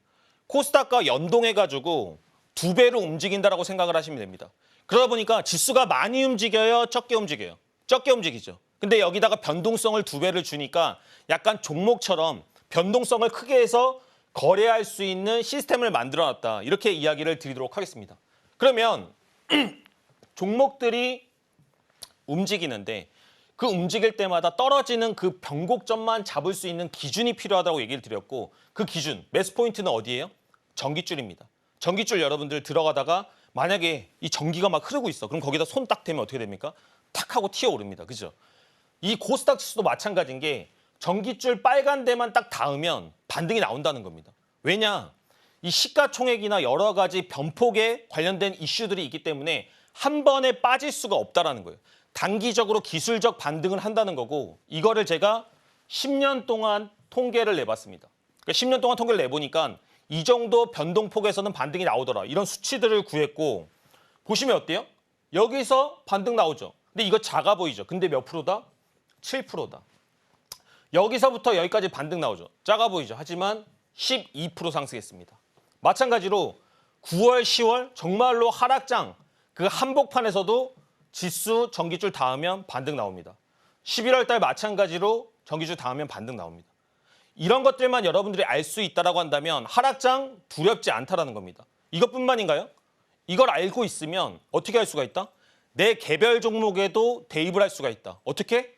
코스닥과 연동해가지고 2배로 움직인다라고 생각을 하시면 됩니다. 그러다 보니까 지수가 많이 움직여요? 적게 움직여요? 적게 움직이죠. 근데 여기다가 변동성을 2배를 주니까 약간 종목처럼 변동성을 크게 해서 거래할 수 있는 시스템을 만들어놨다. 이렇게 이야기를 드리도록 하겠습니다. 그러면 종목들이 움직이는데 그 움직일 때마다 떨어지는 그 변곡점만 잡을 수 있는 기준이 필요하다고 얘기를 드렸고 그 기준, 매수 포인트는 어디예요? 전기줄입니다. 전기줄 여러분들 들어가다가 만약에 이 전기가 막 흐르고 있어. 그럼 거기다 손 딱 대면 어떻게 됩니까? 탁 하고 튀어오릅니다. 그죠? 이 코스닥 지수도 마찬가지인 게 전기줄 빨간 데만 딱 닿으면 반등이 나온다는 겁니다. 왜냐? 이 시가총액이나 여러 가지 변폭에 관련된 이슈들이 있기 때문에 한 번에 빠질 수가 없다라는 거예요. 단기적으로 기술적 반등을 한다는 거고 이거를 제가 10년 동안 통계를 내봤습니다. 그러니까 10년 동안 통계를 내보니까 이 정도 변동폭에서는 반등이 나오더라. 이런 수치들을 구했고 보시면 어때요? 여기서 반등 나오죠. 근데 이거 작아 보이죠? 근데 몇 프로다? 7%다. 여기서부터 여기까지 반등 나오죠. 작아 보이죠? 하지만 12% 상승했습니다. 마찬가지로 9월, 10월 정말로 하락장 그 한복판에서도 지수 전기줄 닿으면 반등 나옵니다. 11월 달 마찬가지로 전기줄 닿으면 반등 나옵니다. 이런 것들만 여러분들이 알 수 있다라고 한다면 하락장 두렵지 않다라는 겁니다. 이것뿐만인가요? 이걸 알고 있으면 어떻게 할 수가 있다? 내 개별 종목에도 대입을 할 수가 있다. 어떻게?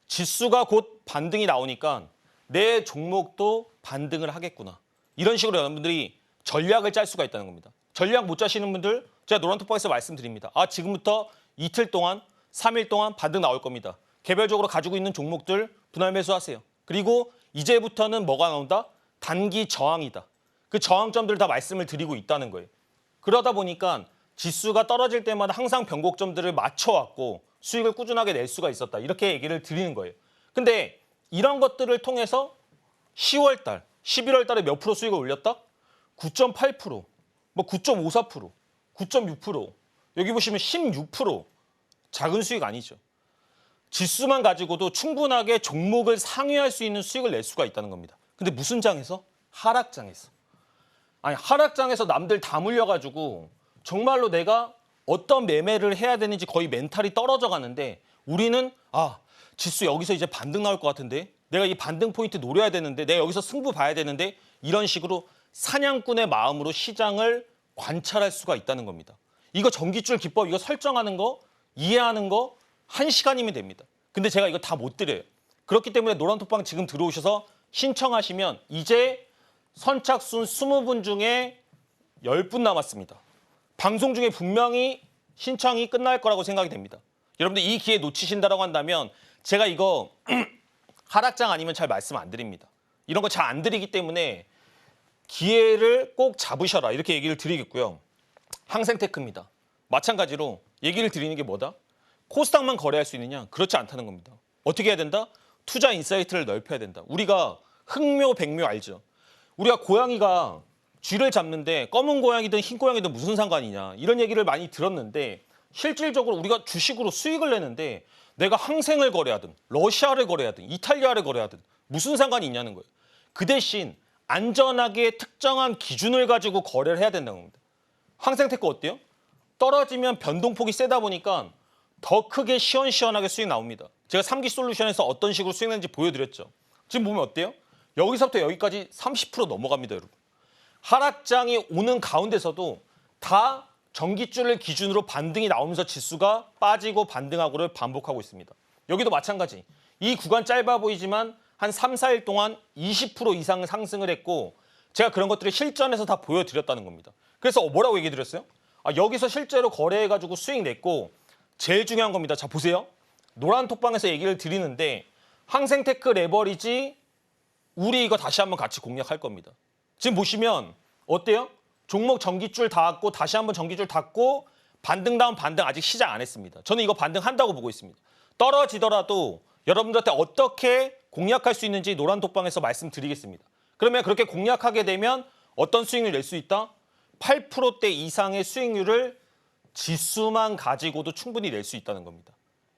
지수가 곧 반등이 나오니까 내 종목도 반등을 하겠구나. 이런 식으로 여러분들이 전략을 짤 수가 있다는 겁니다. 전략 못 짜시는 분들 제가 노란톡방에서 말씀드립니다. 지금부터 이틀 동안, 3일 동안 반등 나올 겁니다. 개별적으로 가지고 있는 종목들 분할 매수하세요. 그리고 이제부터는 뭐가 나온다? 단기 저항이다. 그 저항점들을 다 말씀을 드리고 있다는 거예요. 그러다 보니까 지수가 떨어질 때마다 항상 변곡점들을 맞춰왔고 수익을 꾸준하게 낼 수가 있었다. 이렇게 얘기를 드리는 거예요. 근데 이런 것들을 통해서 10월 달, 11월 달에 몇 프로 수익을 올렸다? 9.8%, 뭐 9.54%, 9.6%, 여기 보시면 16%. 작은 수익 아니죠. 지수만 가지고도 충분하게 종목을 상회할 수 있는 수익을 낼 수가 있다는 겁니다. 근데 무슨 장에서? 하락장에서. 하락장에서 남들 다 물려가지고 정말로 내가 어떤 매매를 해야 되는지 거의 멘탈이 떨어져 가는데 우리는 지수 여기서 이제 반등 나올 것 같은데 내가 이 반등 포인트 노려야 되는데 내가 여기서 승부 봐야 되는데 이런 식으로 사냥꾼의 마음으로 시장을 관찰할 수가 있다는 겁니다. 이거 전기줄 기법 이거 설정하는 거 이해하는 거 1시간이면 됩니다. 근데 제가 이거 다 못 드려요. 그렇기 때문에 노란톡방 지금 들어오셔서 신청하시면 이제 선착순 20분 중에 10분 남았습니다. 방송 중에 분명히 신청이 끝날 거라고 생각이 됩니다. 여러분들 이 기회 놓치신다고 한다면 제가 이거 하락장 아니면 잘 말씀 안 드립니다. 이런 거 잘 안 드리기 때문에 기회를 꼭 잡으셔라 이렇게 얘기를 드리겠고요. 항생테크입니다. 마찬가지로 얘기를 드리는 게 뭐다? 코스닥만 거래할 수 있느냐? 그렇지 않다는 겁니다. 어떻게 해야 된다? 투자 인사이트를 넓혀야 된다. 우리가 흑묘, 백묘 알죠? 우리가 고양이가 쥐를 잡는데 검은 고양이든 흰 고양이든 무슨 상관이냐 이런 얘기를 많이 들었는데 실질적으로 우리가 주식으로 수익을 내는데 내가 항생을 거래하든 러시아를 거래하든 이탈리아를 거래하든 무슨 상관이 있냐는 거예요. 그 대신 안전하게 특정한 기준을 가지고 거래를 해야 된다는 겁니다. 항생테크 어때요? 떨어지면 변동폭이 세다 보니까 더 크게 시원시원하게 수익 나옵니다. 제가 3기 솔루션에서 어떤 식으로 수익 내는지 보여드렸죠. 지금 보면 어때요? 여기서부터 여기까지 30% 넘어갑니다, 여러분. 하락장이 오는 가운데서도 다 전기줄을 기준으로 반등이 나오면서 지수가 빠지고 반등하고를 반복하고 있습니다. 여기도 마찬가지. 이 구간 짧아 보이지만 한 3, 4일 동안 20% 이상 상승을 했고 제가 그런 것들을 실전에서 다 보여드렸다는 겁니다. 그래서 뭐라고 얘기 드렸어요? 여기서 실제로 거래해가지고 수익 냈고 제일 중요한 겁니다. 자 보세요. 노란톡방에서 얘기를 드리는데 항생테크 레버리지 우리 이거 다시 한번 같이 공략할 겁니다. 지금 보시면 어때요? 종목 전기줄 닿았고 다시 한번 전기줄 닿고 반등 다음 반등 아직 시작 안 했습니다. 저는 이거 반등한다고 보고 있습니다. 떨어지더라도 여러분들한테 어떻게 공략할 수 있는지 노란톡방에서 말씀드리겠습니다. 그러면 그렇게 공략하게 되면 어떤 수익률을 낼 수 있다? 8%대 이상의 수익률을 지수만 가지고도 충분히 낼 수 있다는 겁니다.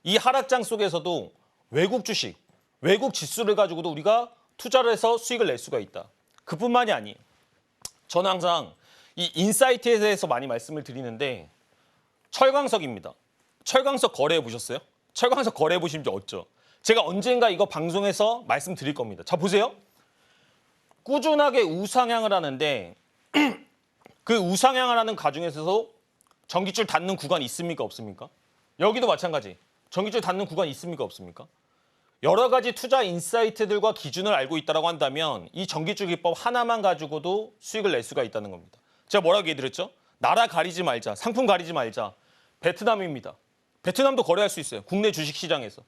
이 하락장 속에서도 외국 주식, 외국 지수를 가지고도 우리가 투자를 해서 수익을 낼 수가 있다. 그뿐만이 아니에요. 저는 항상 이 인사이트에 대해서 많이 말씀을 드리는데 철광석입니다. 철광석 거래해 보셨어요? 철광석 거래해 보신 적 없죠? 제가 언젠가 이거 방송에서 말씀드릴 겁니다. 자 보세요. 꾸준하게 우상향을 하는데 그 우상향을 하는 과정에서도 전기줄 닿는 구간이 있습니까? 없습니까? 여기도 마찬가지. 전기줄 닿는 구간이 있습니까? 없습니까? 여러 가지 투자 인사이트들과 기준을 알고 있다고 한다면 이 전기줄 기법 하나만 가지고도 수익을 낼 수가 있다는 겁니다. 제가 뭐라고 얘기드렸죠? 나라 가리지 말자, 상품 가리지 말자. 베트남입니다. 베트남도 거래할 수 있어요. 국내 주식시장에서.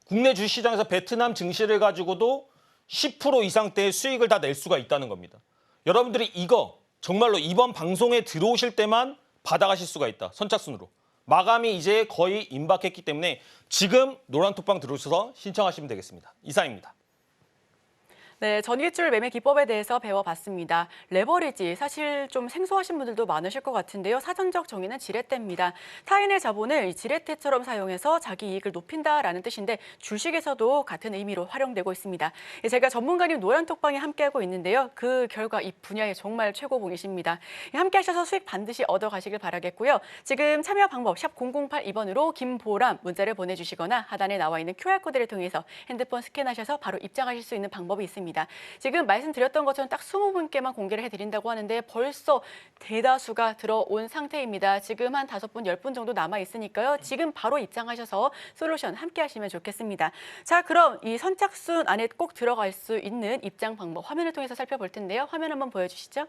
국내 주식시장에서 베트남 증시를 가지고도 10% 이상대의 수익을 다 낼 수가 있다는 겁니다. 여러분들이 이거 정말로 이번 방송에 들어오실 때만 받아가실 수가 있다. 선착순으로. 마감이 이제 거의 임박했기 때문에 지금 노란톡방 들어오셔서 신청하시면 되겠습니다. 이상입니다. 네, 전기줄 매매 기법에 대해서 배워봤습니다. 레버리지, 사실 좀 생소하신 분들도 많으실 것 같은데요. 사전적 정의는 지렛대입니다. 타인의 자본을 이 지렛대처럼 사용해서 자기 이익을 높인다라는 뜻인데 주식에서도 같은 의미로 활용되고 있습니다. 제가 전문가님 노란톡방에 함께하고 있는데요. 그 결과 이 분야의 정말 최고봉이십니다. 함께하셔서 수익 반드시 얻어가시길 바라겠고요. 지금 참여 방법 샵 0082번으로 김보람 문자를 보내주시거나 하단에 나와 있는 QR코드를 통해서 핸드폰 스캔하셔서 바로 입장하실 수 있는 방법이 있습니다. 지금 말씀드렸던 것처럼 딱 20분께만 공개를 해드린다고 하는데 벌써 대다수가 들어온 상태입니다. 지금 한 5분, 10분 정도 남아있으니까요. 지금 바로 입장하셔서 솔루션 함께 하시면 좋겠습니다. 자, 그럼 이 선착순 안에 꼭 들어갈 수 있는 입장 방법 화면을 통해서 살펴볼 텐데요. 화면 한번 보여주시죠.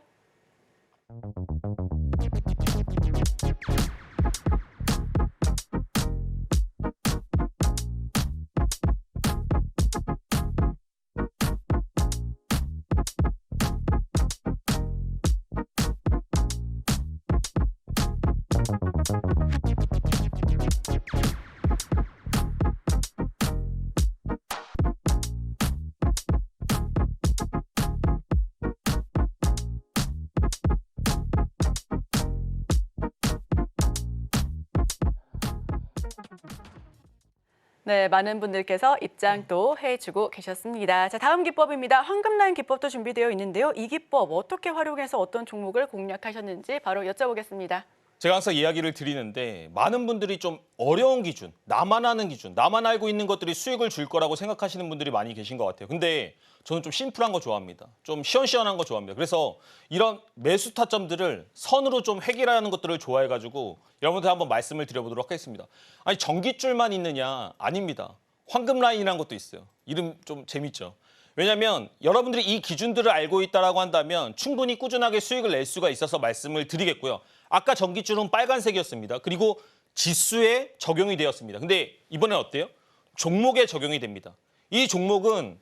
네, 많은 분들께서 입장 또 해주고 계셨습니다. 자, 다음 기법입니다. 황금라인 기법도 준비되어 있는데요. 이 기법 어떻게 활용해서 어떤 종목을 공략하셨는지 바로 여쭤보겠습니다. 제가 항상 이야기를 드리는데 많은 분들이 좀 어려운 기준, 나만 아는 기준, 나만 알고 있는 것들이 수익을 줄 거라고 생각하시는 분들이 많이 계신 것 같아요. 근데 저는 좀 심플한 거 좋아합니다. 좀 시원시원한 거 좋아합니다. 그래서 이런 매수 타점들을 선으로 좀 해결하는 것들을 좋아해가지고 여러분들 한번 말씀을 드려보도록 하겠습니다. 아니 전깃줄만 있느냐? 아닙니다. 황금 라인이라는 것도 있어요. 이름 좀 재밌죠? 왜냐하면 여러분들이 이 기준들을 알고 있다라고 한다면 충분히 꾸준하게 수익을 낼 수가 있어서 말씀을 드리겠고요. 아까 전깃줄은 빨간색이었습니다. 그리고 지수에 적용이 되었습니다. 근데 이번엔 어때요? 종목에 적용이 됩니다. 이 종목은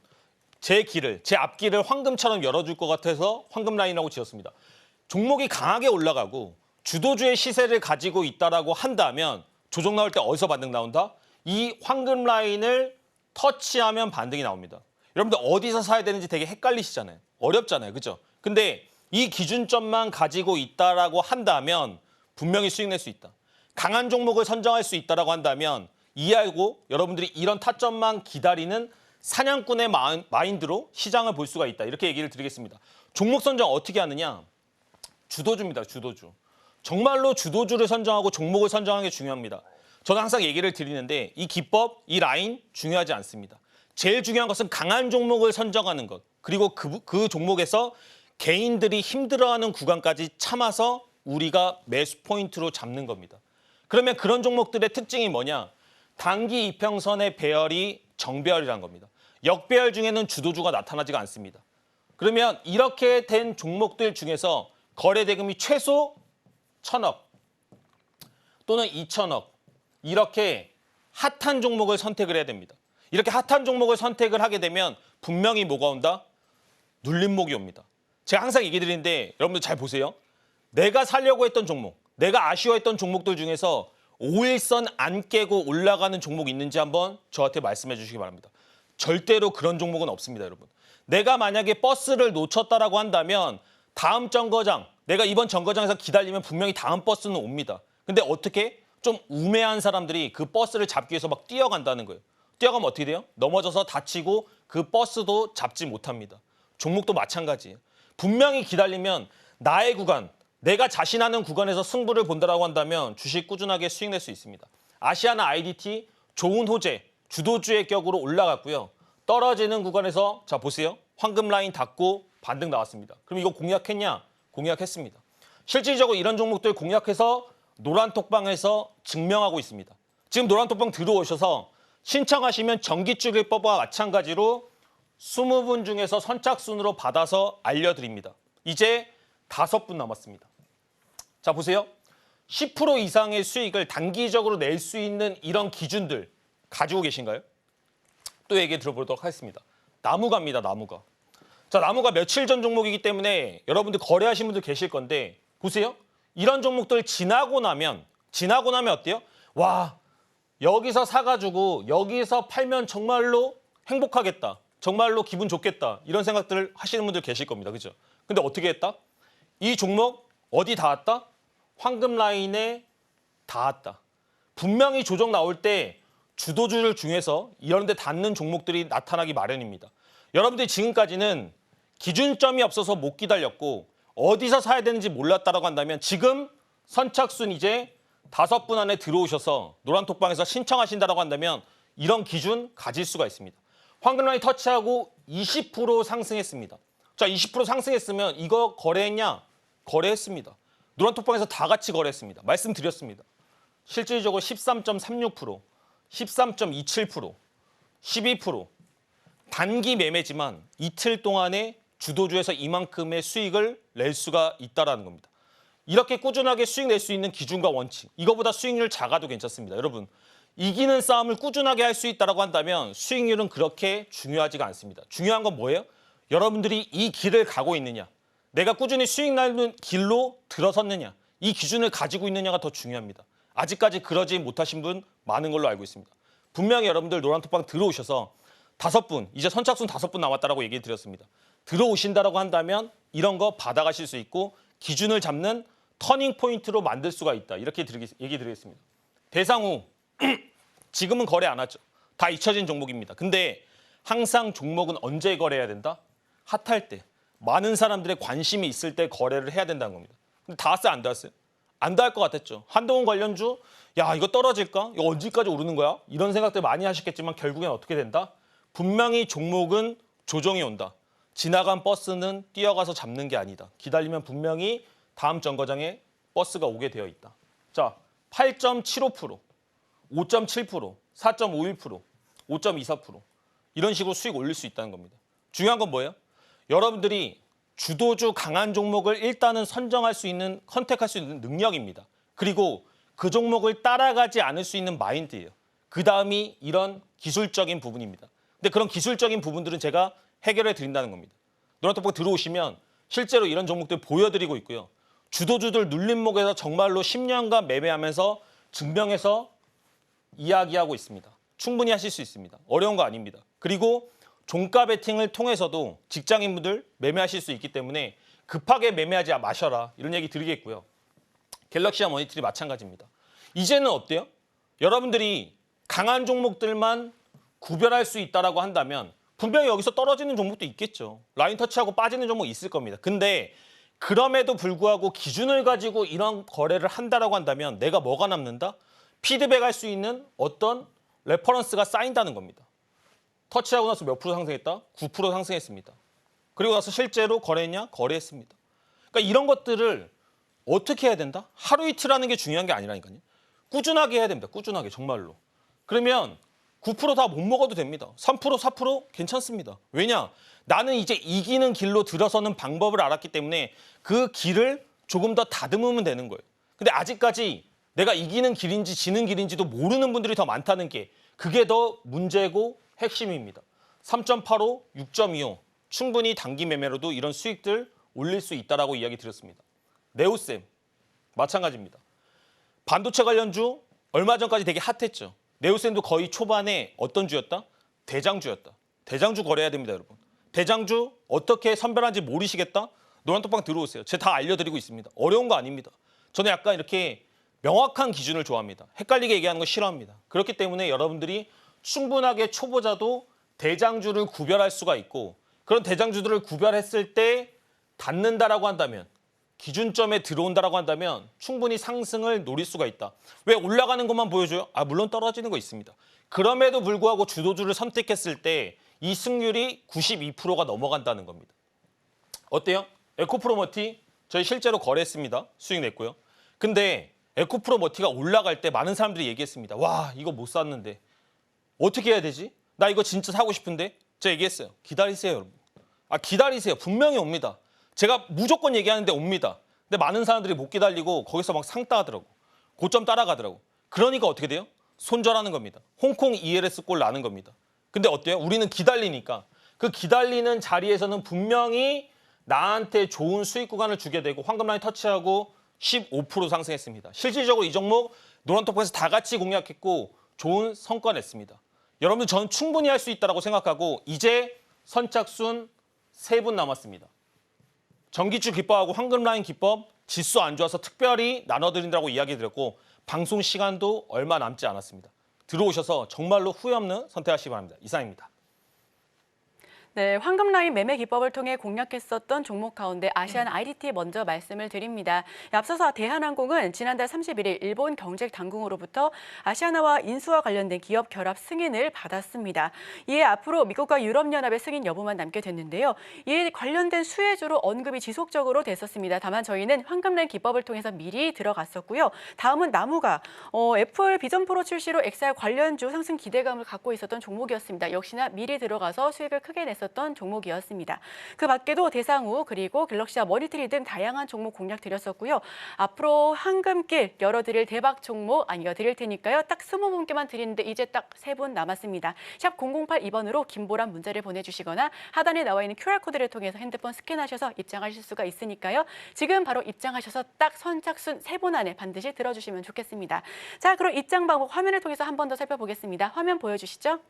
제 앞길을 황금처럼 열어줄 것 같아서 황금 라인이라고 지었습니다. 종목이 강하게 올라가고 주도주의 시세를 가지고 있다라고 한다면 조정 나올 때 어디서 반등 나온다? 이 황금 라인을 터치하면 반등이 나옵니다. 여러분들 어디서 사야 되는지 되게 헷갈리시잖아요. 어렵잖아요. 그죠? 근데 이 기준점만 가지고 있다라고 한다면 분명히 수익 낼 수 있다. 강한 종목을 선정할 수 있다라고 한다면 이해하고 여러분들이 이런 타점만 기다리는 사냥꾼의 마인드로 시장을 볼 수가 있다. 이렇게 얘기를 드리겠습니다. 종목 선정 어떻게 하느냐? 주도주입니다. 주도주. 정말로 주도주를 선정하고 종목을 선정하는 게 중요합니다. 저는 항상 얘기를 드리는데 이 기법, 이 라인 중요하지 않습니다. 제일 중요한 것은 강한 종목을 선정하는 것. 그리고 그 종목에서 개인들이 힘들어하는 구간까지 참아서 우리가 매수 포인트로 잡는 겁니다. 그러면 그런 종목들의 특징이 뭐냐? 단기 이평선의 배열이 정배열이라는 겁니다. 역배열 중에는 주도주가 나타나지가 않습니다. 그러면 이렇게 된 종목들 중에서 거래 대금이 최소 1,000억 또는 2,000억 이렇게 핫한 종목을 선택을 해야 됩니다. 이렇게 핫한 종목을 선택을 하게 되면 분명히 뭐가 온다? 눌림목이 옵니다. 제가 항상 얘기 드리는데 여러분들 잘 보세요. 내가 살려고 했던 종목, 내가 아쉬워했던 종목들 중에서 5일선 안 깨고 올라가는 종목 있는지 한번 저한테 말씀해 주시기 바랍니다. 절대로 그런 종목은 없습니다, 여러분. 내가 만약에 버스를 놓쳤다라고 한다면 다음 정거장, 내가 이번 정거장에서 기다리면 분명히 다음 버스는 옵니다. 근데 어떻게? 좀 우매한 사람들이 그 버스를 잡기 위해서 막 뛰어간다는 거예요. 뛰어가면 어떻게 돼요? 넘어져서 다치고 그 버스도 잡지 못합니다. 종목도 마찬가지예요. 분명히 기다리면 나의 구간, 내가 자신하는 구간에서 승부를 본다라고 한다면 주식 꾸준하게 수익 낼 수 있습니다. 아시아나 IDT 좋은 호재, 주도주의 격으로 올라갔고요. 떨어지는 구간에서 자 보세요. 황금 라인 닫고 반등 나왔습니다. 그럼 이거 공략했냐? 공략했습니다. 실질적으로 이런 종목들 공략해서 노란톡방에서 증명하고 있습니다. 지금 노란톡방 들어오셔서 신청하시면 전기줄기법과 마찬가지로 20분 중에서 선착순으로 받아서 알려드립니다. 이제 5분 남았습니다. 자 보세요. 10% 이상의 수익을 단기적으로 낼 수 있는 이런 기준들 가지고 계신가요? 또 얘기 들어보도록 하겠습니다. 나무가입니다. 나무가. 자 나무가 며칠 전 종목이기 때문에 여러분들 거래하신 분들 계실 건데 보세요. 이런 종목들 지나고 나면 어때요? 와 여기서 사가지고 여기서 팔면 정말로 행복하겠다. 정말로 기분 좋겠다. 이런 생각들을 하시는 분들 계실 겁니다. 그죠? 근데 어떻게 했다? 이 종목 어디 닿았다? 황금 라인에 닿았다. 분명히 조정 나올 때 주도주를 중에서 이런 데 닿는 종목들이 나타나기 마련입니다. 여러분들이 지금까지는 기준점이 없어서 못 기다렸고 어디서 사야 되는지 몰랐다라고 한다면 지금 선착순 이제 5분 안에 들어오셔서 노란톡방에서 신청하신다라고 한다면 이런 기준 가질 수가 있습니다. 황금 라인 터치하고 20% 상승했습니다. 자, 20% 상승했으면 이거 거래했냐? 거래했습니다. 노란톡방에서 다 같이 거래했습니다. 말씀드렸습니다. 실질적으로 13.36%, 13.27%, 12% 단기 매매지만 이틀 동안에 주도주에서 이만큼의 수익을 낼 수가 있다는 겁니다. 이렇게 꾸준하게 수익 낼 수 있는 기준과 원칙, 이거보다 수익률 작아도 괜찮습니다. 여러분, 이기는 싸움을 꾸준하게 할 수 있다고 한다면 수익률은 그렇게 중요하지가 않습니다. 중요한 건 뭐예요? 여러분들이 이 길을 가고 있느냐, 내가 꾸준히 수익 나는 길로 들어섰느냐, 이 기준을 가지고 있느냐가 더 중요합니다. 아직까지 그러지 못하신 분 많은 걸로 알고 있습니다. 분명히 여러분들 노란톡방 들어오셔서 5분, 이제 선착순 5분 남았다라고 얘기 드렸습니다. 들어오신다라고 한다면 이런 거 받아가실 수 있고 기준을 잡는 터닝 포인트로 만들 수가 있다. 이렇게 얘기 드리겠습니다. 대상우, 지금은 거래 안 하죠. 다 잊혀진 종목입니다. 근데 항상 종목은 언제 거래해야 된다? 핫할 때, 많은 사람들의 관심이 있을 때 거래를 해야 된다는 겁니다. 근데 다 왔어요? 안 닿았어요? 안다 할 것 같았죠. 한동훈 관련주, 야 이거 떨어질까? 이거 언제까지 오르는 거야? 이런 생각들 많이 하셨겠지만 결국엔 어떻게 된다? 분명히 종목은 조정이 온다. 지나간 버스는 뛰어가서 잡는 게 아니다. 기다리면 분명히 다음 정거장에 버스가 오게 되어 있다. 자, 8.75%, 5.7%, 4.51%, 5.24% 이런 식으로 수익 올릴 수 있다는 겁니다. 중요한 건 뭐예요? 여러분들이 주도주 강한 종목을 일단은 선정할 수 있는, 컨택할 수 있는 능력입니다. 그리고 그 종목을 따라가지 않을 수 있는 마인드예요. 그 다음이 이런 기술적인 부분입니다. 근데 그런 기술적인 부분들은 제가 해결해 드린다는 겁니다. 노란톡방 들어오시면 실제로 이런 종목들 보여드리고 있고요. 주도주들 눌림목에서 정말로 10년간 매매하면서 증명해서 이야기하고 있습니다. 충분히 하실 수 있습니다. 어려운 거 아닙니다. 그리고 종가 베팅을 통해서도 직장인분들 매매하실 수 있기 때문에 급하게 매매하지 마셔라. 이런 얘기 드리겠고요. 갤럭시와 머니터리 마찬가지입니다. 이제는 어때요? 여러분들이 강한 종목들만 구별할 수 있다라고 한다면 분명히 여기서 떨어지는 종목도 있겠죠. 라인 터치하고 빠지는 종목 있을 겁니다. 근데 그럼에도 불구하고 기준을 가지고 이런 거래를 한다라고 한다면 내가 뭐가 남는다? 피드백할 수 있는 어떤 레퍼런스가 쌓인다는 겁니다. 터치하고 나서 몇 프로 상승했다? 9% 상승했습니다. 그리고 나서 실제로 거래했냐? 거래했습니다. 그러니까 이런 것들을 어떻게 해야 된다? 하루 이틀 하는 게 중요한 게 아니라니까요. 꾸준하게 해야 됩니다. 꾸준하게 정말로. 그러면 9% 다 못 먹어도 됩니다. 3%, 4% 괜찮습니다. 왜냐? 나는 이제 이기는 길로 들어서는 방법을 알았기 때문에 그 길을 조금 더 다듬으면 되는 거예요. 근데 아직까지 내가 이기는 길인지 지는 길인지도 모르는 분들이 더 많다는 게 그게 더 문제고 핵심입니다. 3.85, 6.25 충분히 단기 매매로도 이런 수익들 올릴 수 있다라고 이야기 드렸습니다. 네오셈 마찬가지입니다. 반도체 관련주 얼마 전까지 되게 핫했죠. 네오셈도 거의 초반에 어떤 주였다? 대장주였다. 대장주 거래해야 됩니다, 여러분. 대장주 어떻게 선별하는지 모르시겠다? 노란톡방 들어오세요. 제가 다 알려드리고 있습니다. 어려운 거 아닙니다. 저는 약간 이렇게 명확한 기준을 좋아합니다. 헷갈리게 얘기하는 거 싫어합니다. 그렇기 때문에 여러분들이 충분하게 초보자도 대장주를 구별할 수가 있고 그런 대장주들을 구별했을 때 닿는다라고 한다면 기준점에 들어온다라고 한다면 충분히 상승을 노릴 수가 있다. 왜 올라가는 것만 보여줘요? 물론 떨어지는 거 있습니다. 그럼에도 불구하고 주도주를 선택했을 때 이 승률이 92%가 넘어간다는 겁니다. 어때요? 에코프로머티 저희 실제로 거래했습니다. 수익 냈고요. 근데 에코프로머티가 올라갈 때 많은 사람들이 얘기했습니다. 와 이거 못 샀는데 어떻게 해야 되지? 나 이거 진짜 사고 싶은데? 제가 얘기했어요. 기다리세요 여러분. 기다리세요. 분명히 옵니다. 제가 무조건 얘기하는데 옵니다. 근데 많은 사람들이 못 기다리고 거기서 막 상따하더라고. 고점 따라가더라고. 그러니까 어떻게 돼요? 손절하는 겁니다. 홍콩 ELS 꼴 나는 겁니다. 근데 어때요? 우리는 기다리니까 그 기다리는 자리에서는 분명히 나한테 좋은 수익 구간을 주게 되고 황금 라인 터치하고 15% 상승했습니다. 실질적으로 이 종목 노란톡방에서 다 같이 공략했고 좋은 성과 냈습니다. 여러분들 저는 충분히 할 수 있다고 생각하고 이제 선착순 3분 남았습니다. 전기주 기법하고 황금 라인 기법 지수 안 좋아서 특별히 나눠드린다고 이야기 드렸고 방송 시간도 얼마 남지 않았습니다. 들어오셔서 정말로 후회 없는 선택하시기 바랍니다. 이상입니다. 네, 황금 라인 매매 기법을 통해 공략했었던 종목 가운데 아시안 IDT 먼저 말씀을 드립니다. 앞서서 대한항공은 지난달 31일 일본 경제당국으로부터 아시아나와 인수와 관련된 기업 결합 승인을 받았습니다. 이에 앞으로 미국과 유럽연합의 승인 여부만 남게 됐는데요. 이에 관련된 수혜주로 언급이 지속적으로 됐었습니다. 다만 저희는 황금 라인 기법을 통해서 미리 들어갔었고요. 다음은 나무가 애플 비전 프로 출시로 XR 관련주 상승 기대감을 갖고 있었던 종목이었습니다. 역시나 미리 들어가서 수익을 크게 냈었던 종목이었습니다. 그 밖에도 대상우 그리고 갤럭시와 머니터리 등 다양한 종목 공략 드렸었고요. 앞으로 황금길 열어드릴 대박 종목 알려드릴 테니까요. 딱 20분께만 드리는데 이제 딱 3분 남았습니다. 샵 0082번으로 김보란 문자를 보내주시거나 하단에 나와 있는 QR코드를 통해서 핸드폰 스캔하셔서 입장하실 수가 있으니까요. 지금 바로 입장하셔서 딱 선착순 3분 안에 반드시 들어주시면 좋겠습니다. 자, 그럼 입장 방법 화면을 통해서 한 번 더 살펴보겠습니다. 화면 보여주시죠.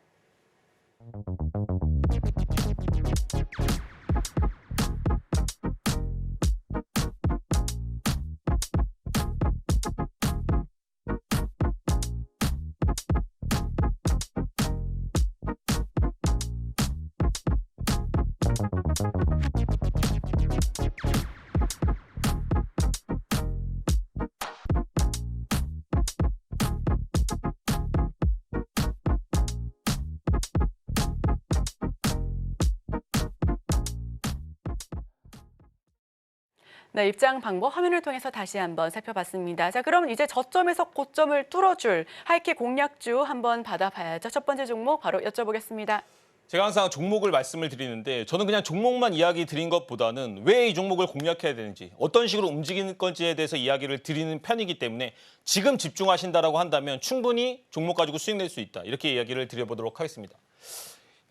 네, 입장 방법 화면을 통해서 다시 한번 살펴봤습니다. 자, 그럼 이제 저점에서 고점을 뚫어줄 하이킥 공략주 한번 받아봐야죠. 첫 번째 종목 바로 여쭤보겠습니다. 제가 항상 종목을 말씀을 드리는데 저는 그냥 종목만 이야기 드린 것보다는 왜 이 종목을 공략해야 되는지 어떤 식으로 움직이는 건지에 대해서 이야기를 드리는 편이기 때문에 지금 집중하신다라고 한다면 충분히 종목 가지고 수익 낼 수 있다. 이렇게 이야기를 드려보도록 하겠습니다.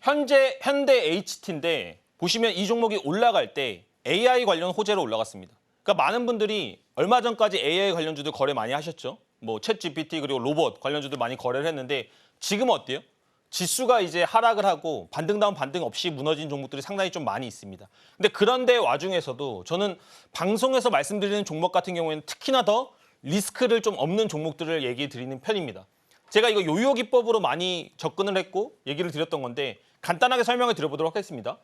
현재 현대 HT인데 보시면 이 종목이 올라갈 때 AI 관련 호재로 올라갔습니다. 그러니까 많은 분들이 얼마 전까지 AI 관련주들 거래 많이 하셨죠. 뭐 챗GPT 그리고 로봇 관련주들 많이 거래를 했는데 지금은 어때요? 지수가 이제 하락을 하고 반등 다운 반등 없이 무너진 종목들이 상당히 좀 많이 있습니다. 근데 그런데 와중에서도 저는 방송에서 말씀드리는 종목 같은 경우에는 특히나 더 리스크를 좀 없는 종목들을 얘기 드리는 편입니다. 제가 이거 요요 기법으로 많이 접근을 했고 얘기를 드렸던 건데 간단하게 설명을 드려보도록 하겠습니다.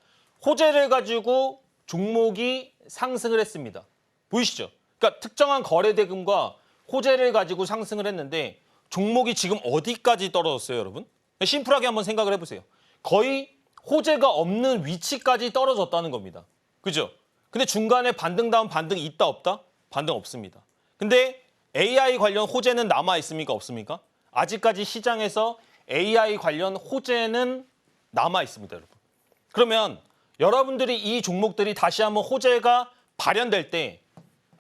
호재를 가지고 종목이 상승을 했습니다. 보이시죠? 그러니까 특정한 거래 대금과 호재를 가지고 상승을 했는데 종목이 지금 어디까지 떨어졌어요, 여러분? 심플하게 한번 생각을 해보세요. 거의 호재가 없는 위치까지 떨어졌다는 겁니다. 그죠? 근데 중간에 반등 다운 반등이 있다 없다? 반등 없습니다. 근데 AI 관련 호재는 남아있습니까? 없습니까? 아직까지 시장에서 AI 관련 호재는 남아있습니다, 여러분. 그러면 여러분들이 이 종목들이 다시 한번 호재가 발현될 때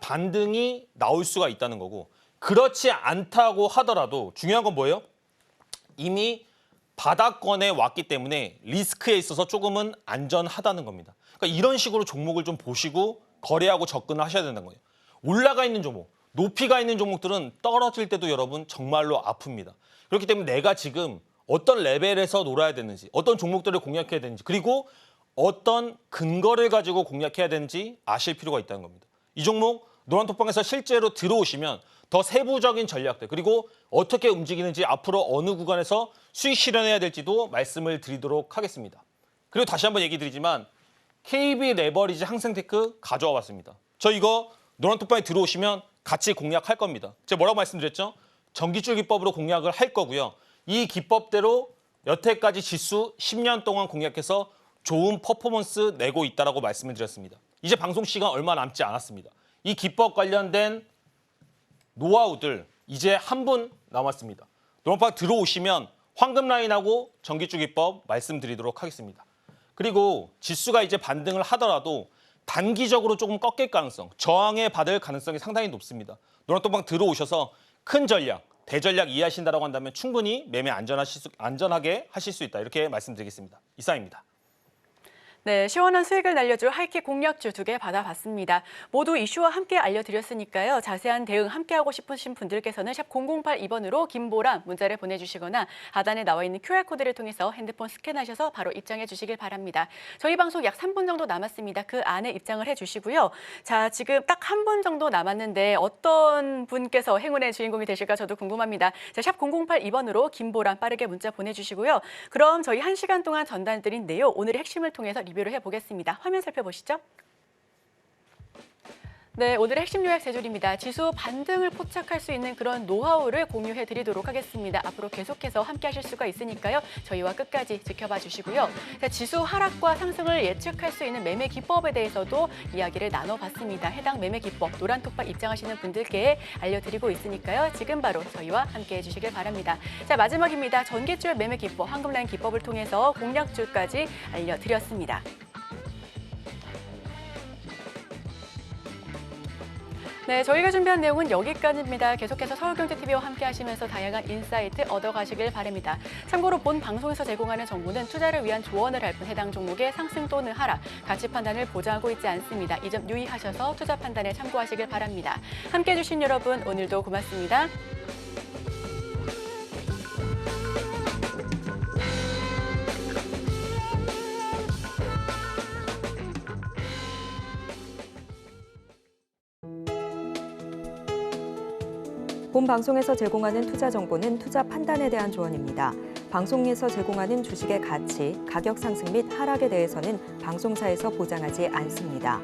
반등이 나올 수가 있다는 거고 그렇지 않다고 하더라도 중요한 건 뭐예요? 이미 바닥권에 왔기 때문에 리스크에 있어서 조금은 안전하다는 겁니다. 그러니까 이런 식으로 종목을 좀 보시고 거래하고 접근을 하셔야 된다는 거예요. 올라가 있는 종목, 높이가 있는 종목들은 떨어질 때도 여러분 정말로 아픕니다. 그렇기 때문에 내가 지금 어떤 레벨에서 놀아야 되는지, 어떤 종목들을 공략해야 되는지, 그리고 어떤 근거를 가지고 공략해야 되는지 아실 필요가 있다는 겁니다. 이 종목 노란톡방에서 실제로 들어오시면 더 세부적인 전략들 그리고 어떻게 움직이는지 앞으로 어느 구간에서 수익 실현해야 될지도 말씀을 드리도록 하겠습니다. 그리고 다시 한번 얘기 드리지만 KB 레버리지 항생테크 가져와 봤습니다. 저 이거 노란톡방에 들어오시면 같이 공략할 겁니다. 제가 뭐라고 말씀드렸죠? 전기줄 기법으로 공략을 할 거고요. 이 기법대로 여태까지 지수 10년 동안 공략해서 좋은 퍼포먼스 내고 있다라고 말씀을 드렸습니다. 이제 방송 시간 얼마 남지 않았습니다. 이 기법 관련된 노하우들 이제 한 분 남았습니다. 노란방 들어오시면 황금 라인하고 전기줄 기법 말씀드리도록 하겠습니다. 그리고 지수가 이제 반등을 하더라도 단기적으로 조금 꺾일 가능성, 저항에 받을 가능성이 상당히 높습니다. 노란톡방 들어오셔서 큰 전략, 대전략 이해하신다고 한다면 충분히 매매 안전하게 하실 수 있다. 이렇게 말씀드리겠습니다. 이상입니다. 네, 시원한 수익을 날려줄 하이킥 공략주 2개 받아봤습니다. 모두 이슈와 함께 알려드렸으니까요. 자세한 대응 함께하고 싶으신 분들께서는 샵 0082번으로 김보람 문자를 보내주시거나 하단에 나와 있는 QR코드를 통해서 핸드폰 스캔하셔서 바로 입장해 주시길 바랍니다. 저희 방송 약 3분 정도 남았습니다. 그 안에 입장을 해주시고요. 자, 지금 딱 한 분 정도 남았는데 어떤 분께서 행운의 주인공이 되실까 저도 궁금합니다. 자, 샵 0082번으로 김보람 빠르게 문자 보내주시고요. 그럼 저희 1시간 동안 전달드린 내용 오늘의 핵심을 통해서 리뷰를 해보겠습니다. 화면 살펴보시죠. 네, 오늘의 핵심 요약 세 줄입니다. 지수 반등을 포착할 수 있는 그런 노하우를 공유해 드리도록 하겠습니다. 앞으로 계속해서 함께 하실 수가 있으니까요. 저희와 끝까지 지켜봐 주시고요. 자, 지수 하락과 상승을 예측할 수 있는 매매 기법에 대해서도 이야기를 나눠봤습니다. 해당 매매 기법, 노란톡방 입장하시는 분들께 알려드리고 있으니까요. 지금 바로 저희와 함께 해주시길 바랍니다. 자, 마지막입니다. 전기줄 매매 기법, 황금라인 기법을 통해서 공략줄까지 알려드렸습니다. 네, 저희가 준비한 내용은 여기까지입니다. 계속해서 서울경제TV와 함께 하시면서 다양한 인사이트 얻어가시길 바랍니다. 참고로 본 방송에서 제공하는 정보는 투자를 위한 조언을 할 뿐 해당 종목의 상승 또는 하락, 가치 판단을 보장하고 있지 않습니다. 이 점 유의하셔서 투자 판단에 참고하시길 바랍니다. 함께해 주신 여러분, 오늘도 고맙습니다. 본 방송에서 제공하는 투자 정보는 투자 판단에 대한 조언입니다. 방송에서 제공하는 주식의 가치, 가격 상승 및 하락에 대해서는 방송사에서 보장하지 않습니다.